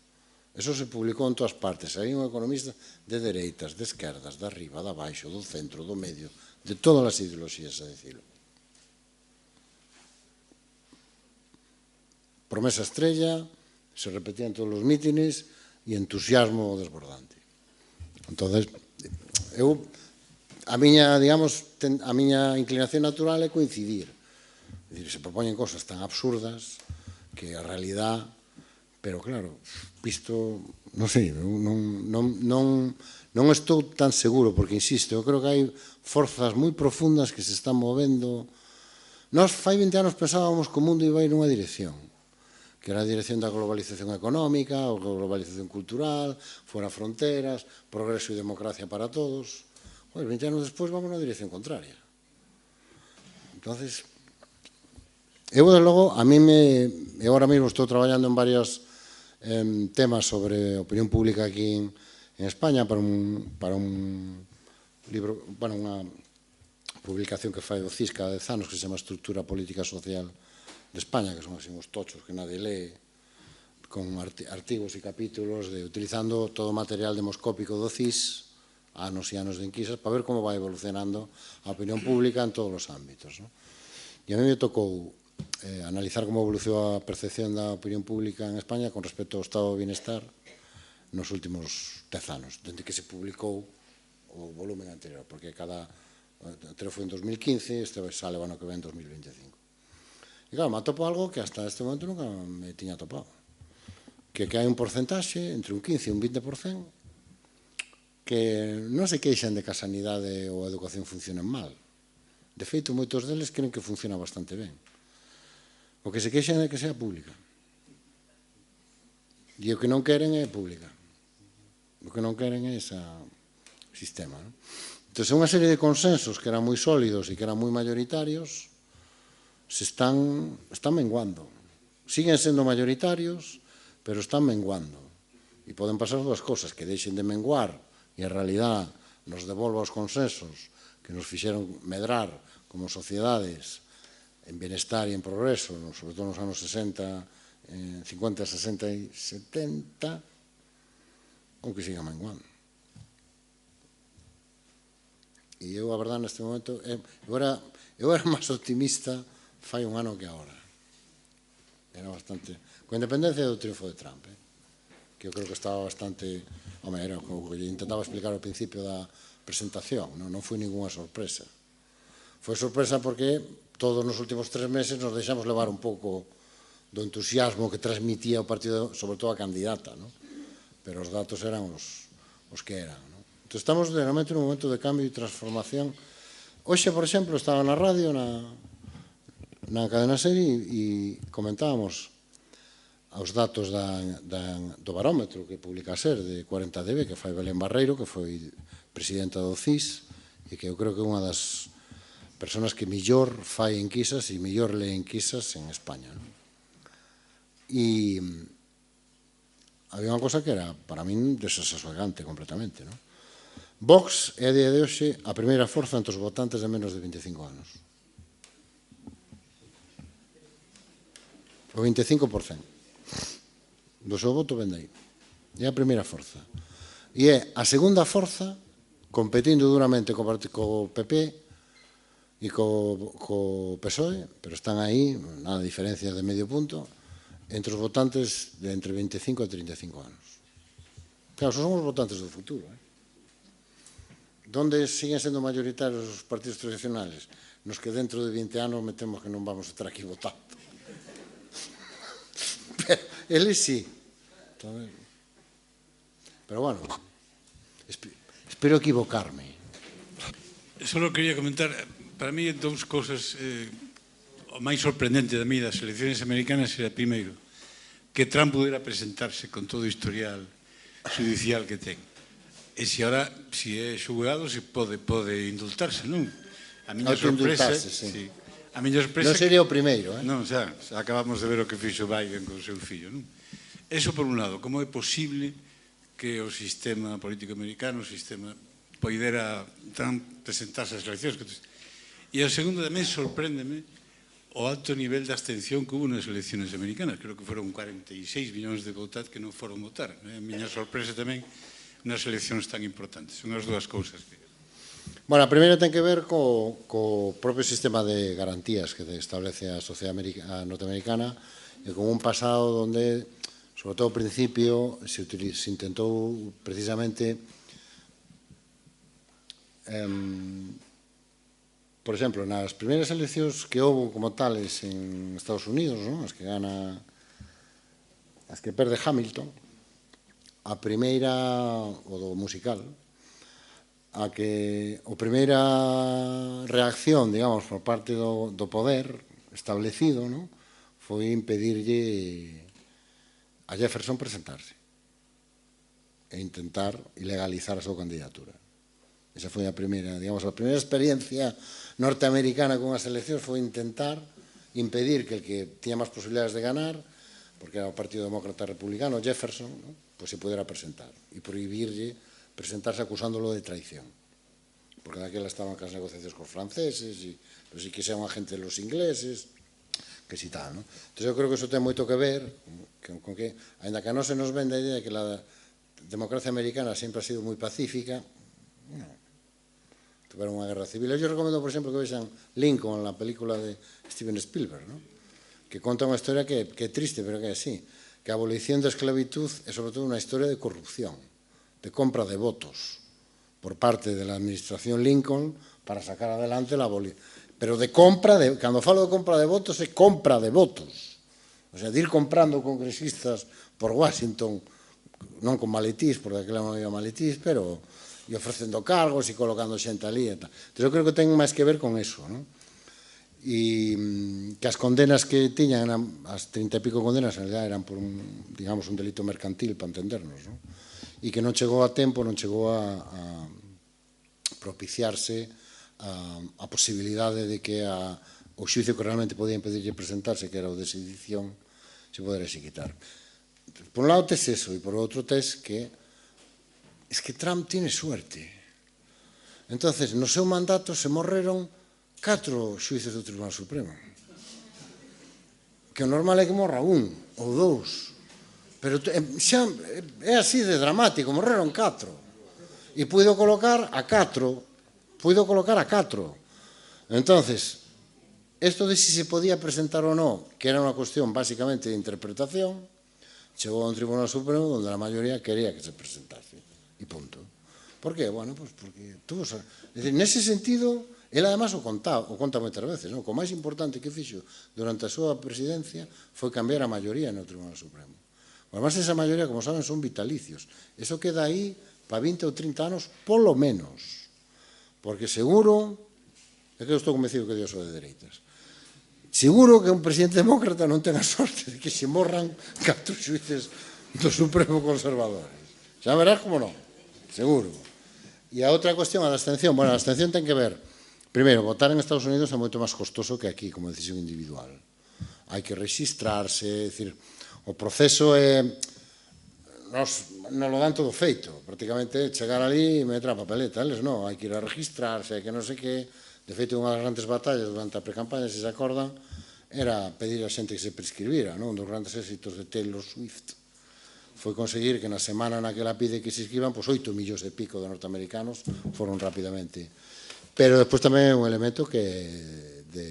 Eso se publicou en todas partes. Hai un economista de dereitas, de esquerdas, de arriba, de abaixo, do centro, do medio, de todas as ideoloxías, a decirlo. promesa estrella, se repetía en todos os mítines e entusiasmo desbordante. Entonces, a miña inclinación natural é coincidir. É dicir, se propoñen cosas tan absurdas que a realidad, pero claro, visto, non sei, non estou tan seguro, porque insisto, eu creo que hai forzas moi profundas que se están movendo. Nós fai 20 anos pensábamos que o mundo iba a ir nunha dirección, que era a dirección da globalización económica, ou globalización cultural, fora fronteras, progreso e democracia para todos. 20 anos despois vamos na dirección contraria. Entonces, eu, de logo, eu ahora mesmo estou traballando en varios temas sobre opinión pública aquí en España para un libro, bueno, unha publicación que fai o CIS cada 10 anos que se chama Estructura Política Social de España, que son así uns tochos que nadie lee, con artigos e capítulos utilizando todo o material demoscópico do CIS, anos e anos de enquisas, para ver como vai evolucionando a opinión pública en todos os ámbitos. E a mí me tocou analizar como evolucionou a percepción da opinión pública en España con respecto ao estado de bienestar nos últimos 10 anos, desde que se publicou o volumen anterior, porque anterior foi en 2015, este sale o ano que ven en 2025. E claro, me atopo algo que hasta este momento nunca me tiña atopado, que hai un porcentaxe entre un 15 e un 20% que non se queixan de que a sanidade ou a educación funcionen mal. De feito, moitos deles creen que funciona bastante ben. O que se queixan é que sea pública. E o que non queren é pública. O que non queren é ese sistema. Entón, unha serie de consensos que eran moi sólidos e que eran moi mayoritarios se están menguando. Siguen sendo mayoritarios, pero están menguando. E poden pasar dúas cosas, que deixen de menguar e a realidad nos devolva os consensos que nos fixeron medrar como sociedades en bienestar e en progreso, sobre todo nos anos 60, 50, 60 e 70, ou que siga menguando. E eu, a verdade, neste momento, eu era máis optimista fai un ano que agora. Era bastante... Con independencia do triunfo de Trump, que eu creo que estaba bastante... Home, era como que intentaba explicar ao principio da presentación, non foi ninguna sorpresa. Foi sorpresa porque todos nos últimos 3 meses nos deixamos levar un pouco do entusiasmo que transmitía o partido, sobre todo a candidata, pero os datos eran os que eran. Entón, estamos realmente nun momento de cambio e transformación. Hoxe, por exemplo, estaba na radio, na cadena serie, e comentábamos os datos do barómetro que publica a SER de 40DB, que fai Belén Barreiro, que foi presidenta do CIS, e que eu creo que é unha das persoas que mellor fai enquisas e mellor lee enquisas en España. E había unha cosa que era, para min, desasosegante completamente. Vox é a día de hoxe a primeira forza entre os votantes de menos de 25 anos. O 25% do seu voto vende aí. É a primeira forza. E é a segunda forza, competindo duramente co PP e co PSOE, pero están aí, na diferencia de medio punto, entre os votantes de entre 25 e 35 anos. Claro, son os votantes do futuro. Donde siguen sendo mayoritarios os partidos tradicionales? Nos que dentro de 20 anos metemos que non vamos a estar aquí votando. Pero eles sí. Pero bueno, espero equivocarme. Solo quería comentar, para mí, dous cousas. O máis sorprendente da mí das eleccións americanas era, primeiro, que Trump pudera presentarse con todo o historial judicial que ten. E se agora, se é xulgado, se pode indultarse, non? A miña sorpresa... A miña sorpresa... Non sería o primeiro, Non, xa acabamos de ver o que fixo Biden con o seu fillo, non? Eso por un lado, como é posible que o sistema político americano, o sistema, poidera Trump presentarse as eleccións? E o segundo tamén sorpréndeme o alto nivel de abstención que hubo nas eleccións americanas. Creo que foron 46 millóns de votantes que non foron votar. A miña sorpresa tamén nas eleccións tan importantes. Son as dúas cousas que... Bueno, a primeira ten que ver co propio sistema de garantías que establece a sociedade norteamericana e con un pasado donde, sobre todo ao principio, se intentou precisamente, por exemplo, nas primeiras eleccións que houve como tales en Estados Unidos, as que perde Hamilton, a primeira, o do musical, a primeira reacción, digamos, por parte do poder establecido, foi impedirlle a Jefferson presentarse e intentar ilegalizar a súa candidatura. Esa foi a primeira, digamos, a primeira experiencia norteamericana con as eleccións foi intentar impedir que el que tiña máis posibilidades de ganar, porque era o Partido Demócrata Republicano, Jefferson, pois se pudera presentar e prohibirlle presentarse acusándolo de traición, porque daquela estaban cas negociacións cos franceses e si que sea un agente de los ingleses, que si tal, non? Entón, eu creo que iso ten moito que ver con que, ainda que non se nos vende a idea de que a democracia americana sempre ha sido moi pacífica, tuveron unha guerra civil. Eu recomendo, por exemplo, que vexan Lincoln, la película de Steven Spielberg, que conta unha historia que é triste, pero que é así, que a abolición da esclavitud é sobre todo unha historia de corrupción, de compra de votos por parte de la administración Lincoln para sacar adelante la abolición. Pero de compra, cando falo de compra de votos, é compra de votos. O sea, de ir comprando congresistas por Washington, non con maletís, porque aquela non había maletís, pero e ofrecendo cargos e colocando xente ali e tal. Entón, eu creo que ten máis que ver con eso, non? E que as condenas que tiñan, as 30 e pico condenas, en realidad eran por un delito mercantil, para entendernos, non? E que non chegou a tempo, non chegou a propiciarse a posibilidade de que o xuicio que realmente podía impedirlle presentarse, que era o de sedición, se poderase quitar. Por un lado tes eso, e por outro tes que es que Trump tiene suerte. Entonces, no seu mandato se morreron 4 xuíces do Tribunal Supremo. Que o normal é que morra un ou 2. Pero xa é así de dramático, morreron 4. E puido colocar a 4. Entonces, esto de si se podía presentar ou non, que era unha cuestión básicamente de interpretación, chegou a un Tribunal Supremo onde a maioría quería que se presentase. E punto. Por qué? Bueno, pues porque tuvo... Es decir, nese sentido, él además o conta moitas veces, non? O máis importante que fixo durante a súa presidencia foi cambiar a maioría no Tribunal Supremo. Además, esa maioría, como saben, son vitalicios. Eso queda aí para 20 ou 30 anos, polo menos. Porque seguro, é que eu estou convencido que Dios o de dereitas, seguro que un presidente demócrata non ten a sorte de que se morran 4 xuíces do Supremo conservadores. Xa verás como non, seguro. E a outra cuestión, a da abstención. Bueno, a abstención ten que ver, primeiro, votar en Estados Unidos é moito máis costoso que aquí, como decisión individual. Hai que registrarse, é dicir, o proceso é... non lo dan todo feito, prácticamente chegar ali e meter a papeleta, eles non, hai que ir a registrarse, hai que non sei que. De feito, unha das grandes batallas durante a precampaña, se se acordan, era pedir a xente que se prescribira, non? Un dos grandes éxitos de Taylor Swift foi conseguir que na semana na que la pide que se inscriban, pois 8 millóns e pico de norteamericanos foron rapidamente. Pero despois tamén é un elemento que de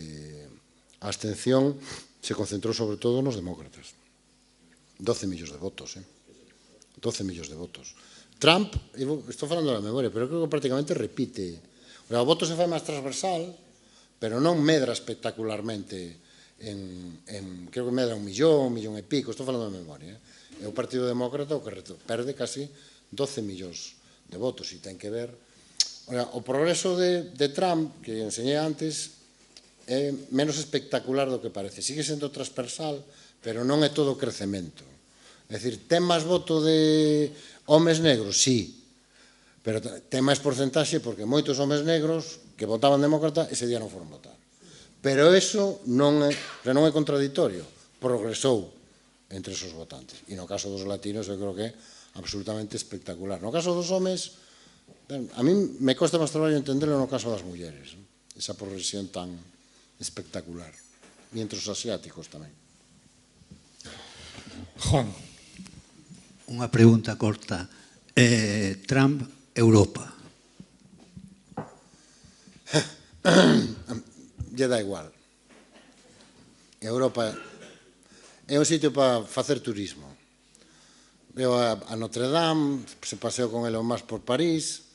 abstención se concentrou sobre todo nos demócratas. 12 millóns de votos, 12 millóns de votos. Trump, estou falando da memoria, pero creo que prácticamente repite. O voto se fai máis transversal, pero non medra espectacularmente creo que medra 1 millón e pico, estou falando da memoria. É o Partido Demócrata o que perde casi 12 millóns de votos e ten que ver... O progreso de Trump, que enseñei antes, é menos espectacular do que parece. Sigue sendo transversal, pero non é todo crecemento. É dicir, ten máis voto de homes negros? Sí, pero ten máis porcentaxe porque moitos homes negros que votaban demócrata ese día non foron votar. Pero eso non é contradictorio, progresou entre esos votantes. E no caso dos latinos eu creo que é absolutamente espectacular. No caso dos homes, a mí me costa máis traballo entenderlo no caso das mulleres, esa progresión tan espectacular. E entre os asiáticos tamén. Juan. Unha pregunta corta. Trump, Europa. Lle dá igual. Europa é un sitio para facer turismo. Veo a Notre Dame, se paseo con Elon Musk por París,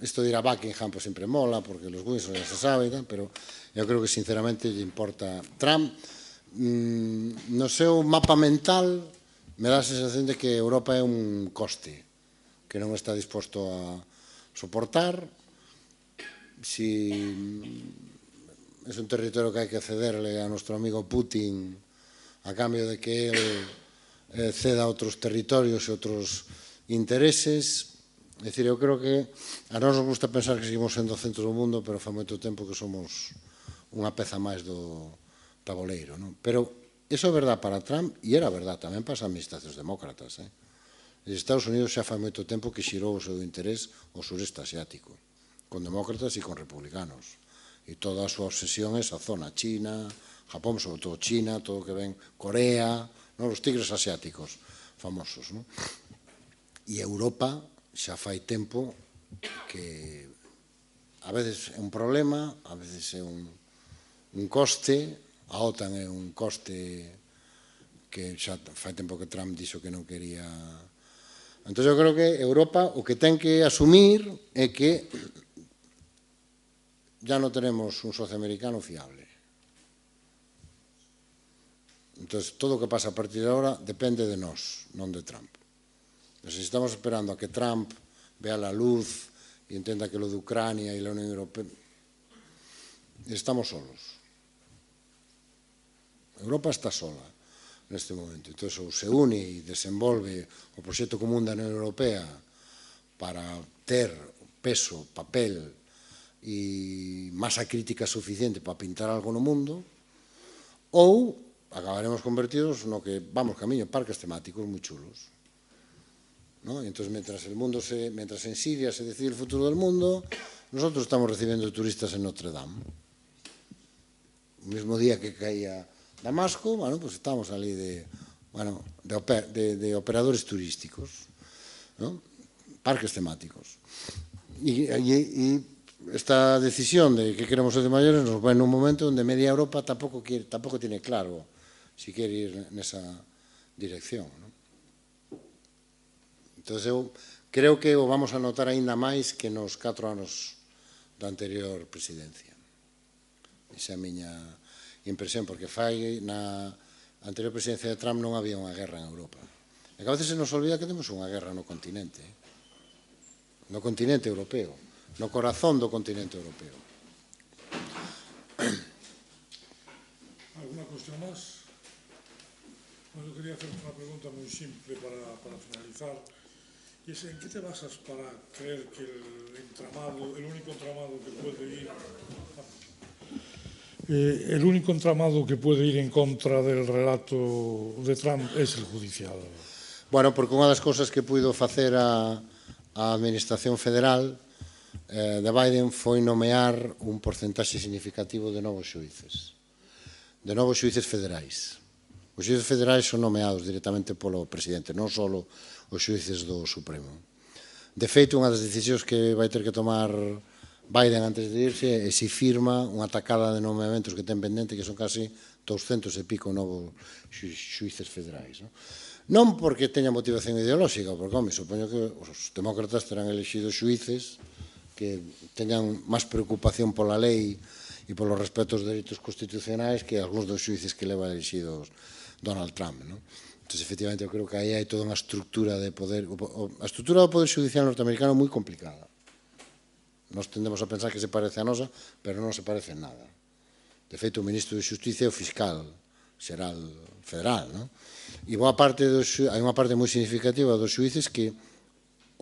isto de ir a Buckingham pues sempre mola, porque los Windsor ya se sabe, pero eu creo que sinceramente lle importa Trump. No seu mapa mental me dá a sensación de que Europa é un coste que non está disposto a soportar. Si é un territorio que hai que cederle a nuestro amigo Putin a cambio de que él ceda outros territorios e outros intereses. É dicir, eu creo que a nós nos gusta pensar que seguimos sendo o centro do mundo, pero fa moito tempo que somos unha peza máis do tabuleiro, non? Pero iso é verdad para Trump e era verdad tamén para as administracións demócratas. Os Estados Unidos xa fa moito tempo que xirou o seu interés ao sureste asiático, con demócratas e con republicanos. E toda a súa obsesión é esa zona, China, Japón, sobre todo China, todo o que ven, Corea, os tigres asiáticos famosos. E Europa xa fai tempo que a veces é un problema, a veces é un coste, a OTAN é un coste que xa fai tempo que Trump dixo que non quería. Entón eu creo que Europa o que ten que asumir é que ya non tenemos un socio americano fiable. Entón, todo o que pasa a partir de agora depende de nós, non de Trump. Se estamos esperando a que Trump vea la luz e entenda que lo de Ucrania e la Unión Europea, estamos solos. Europa está sola neste momento. Entón, ou se une e desenvolve o proxecto común da Unión Europea para ter peso, papel e masa crítica suficiente para pintar algo no mundo, ou acabaremos convertidos no que vamos camiño, parques temáticos moi chulos. Entón, mentras en Siria se decide el futuro del mundo, nosotros estamos recibiendo turistas en Notre Dame. O mismo día que caía Damasco, pues estamos ali de operadores turísticos, parques temáticos. E esta decisión de que queremos ser de mayores nos va en un momento onde media Europa tampouco tiene claro si quere ir nesa dirección. Entón, eu creo que o vamos a notar aínda máis que nos 4 anos da anterior presidencia. Esa é a miña impresión, porque na anterior presidencia de Trump non había unha guerra en Europa. E que a veces se nos olvida que temos unha guerra no continente europeo, no corazón do continente europeo. ¿Alguna cuestión más? Bueno, yo quería hacerte una pregunta muy simple para finalizar. Y es, ¿en qué te basas para creer que el único entramado que puede ir en contra del relato de Trump es el judicial? Bueno, porque unha das cousas que puido facer a Administración Federal de Biden foi nomear un porcentaxe significativo de novos xuíces federais. Os xuíces federais son nomeados directamente polo presidente, non só os xuíces do Supremo. De feito, unha das decisións que vai ter que tomar Biden antes de irse é se firma unha tacada de nomeamentos que ten pendente, que son casi 200 e pico novos xuíces federais. Non porque teña motivación ideolóxica, porque, supoño que os demócratas terán elegido xuíces que teñan máis preocupación pola lei e polo respeto aos dereitos constitucionais que algúns dos xuíces que leva elegidos Donald Trump. Entón, efectivamente, eu creo que aí hai toda unha estructura de poder. A estructura do poder judicial norteamericano é moi complicada. Nos tendemos a pensar que se parece a nosa, pero non se parece en nada. De feito, o ministro de Xusticia é o fiscal xeral federal. E hai unha parte moi significativa dos xuíces que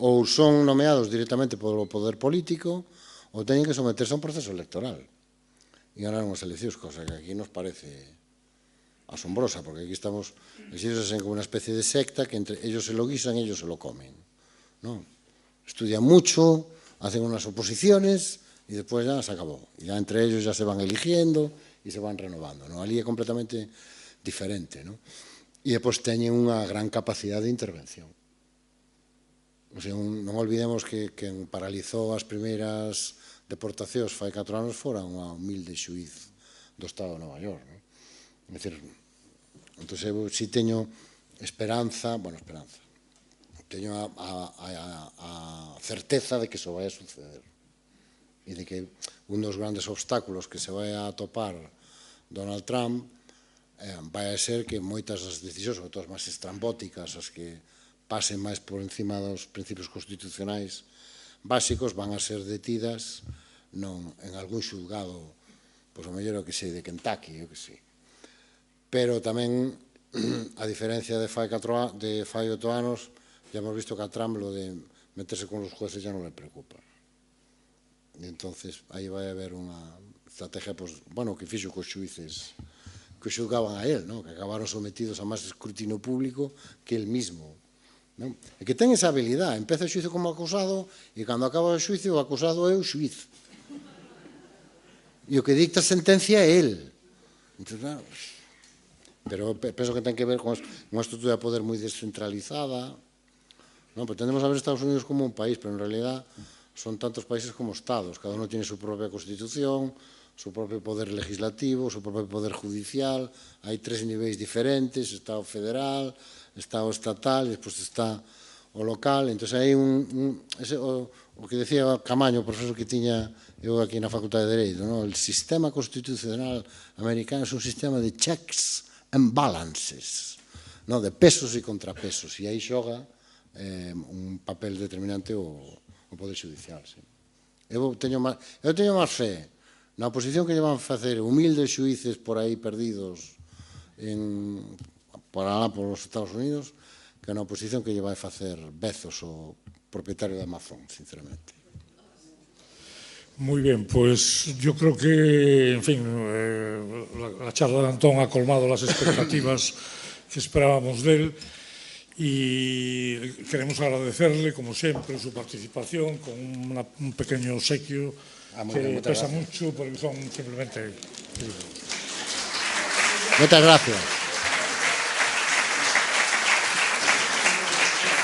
ou son nomeados directamente polo poder político ou teñen que someterse a un proceso electoral e ganar unhas eleccións, cosa que aquí nos parece asombrosa, porque aquí estamos elegidos como unha especie de secta que entre ellos se lo guisan y ellos se lo comen. Estudian mucho, hacen unas oposiciones y después ya se acabó. Y ya entre ellos ya se van eligiendo y se van renovando. Ali é completamente diferente. E despois teñen unha gran capacidade de intervención. Non olvidemos que quen paralizou as primeiras deportacións fai 4 anos fora unha humilde xuíz do Estado de Nova York. É dicir, Entón, eu si teño esperanza, teño a certeza de que iso vai a suceder e de que un dos grandes obstáculos que se vai a atopar Donald Trump vai a ser que moitas das decisións, sobre todo as máis estrambóticas, as que pasen máis por encima dos principios constitucionais básicos, van a ser detidas en algún xulgado, pois o mellor o que sei, de Kentucky, o que sei. Pero tamén, a diferencia de fai 8 anos, ya hemos visto que a Trump lo de meterse con los jueces ya non le preocupa. E entonces aí vai haber unha estrategia, que fixo cos xuíces que xulgaban a él, que acabaron sometidos a máis escrutinio público que él mismo. E que ten esa habilidade, empeza o xuizo como acusado e cando acaba o xuizo o acusado é o xuiz. E o que dicta a sentencia é él. Pero penso que ten que ver con unha estrutura de poder moi descentralizada. Tendemos a ver Estados Unidos como un país, pero en realidad son tantos países como estados. Cada uno tiene su propia constitución, su propio poder legislativo, su propio poder judicial. Hai 3 niveis diferentes, Estado federal, Estado estatal, e despois está o local. Entón, hai o que decía Camaño, o profesor que tiña eu aquí na Facultade de Dereito, el sistema constitucional americano é un sistema de checks and balances, de pesos e contrapesos, e aí xoga un papel determinante o Poder Judicial. Eu teño máis fe na oposición que lle van facer humildes xuíces por aí perdidos por os Estados Unidos que na oposición que lle vai facer Bezos, o propietario de Amazon, sinceramente. Muy bien, pues yo creo que, en fin, la charla de Antón ha colmado las expectativas que esperábamos de él y queremos agradecerle, como siempre, su participación con un pequeño obsequio que pesa mucho, porque son simplemente... Muchas gracias.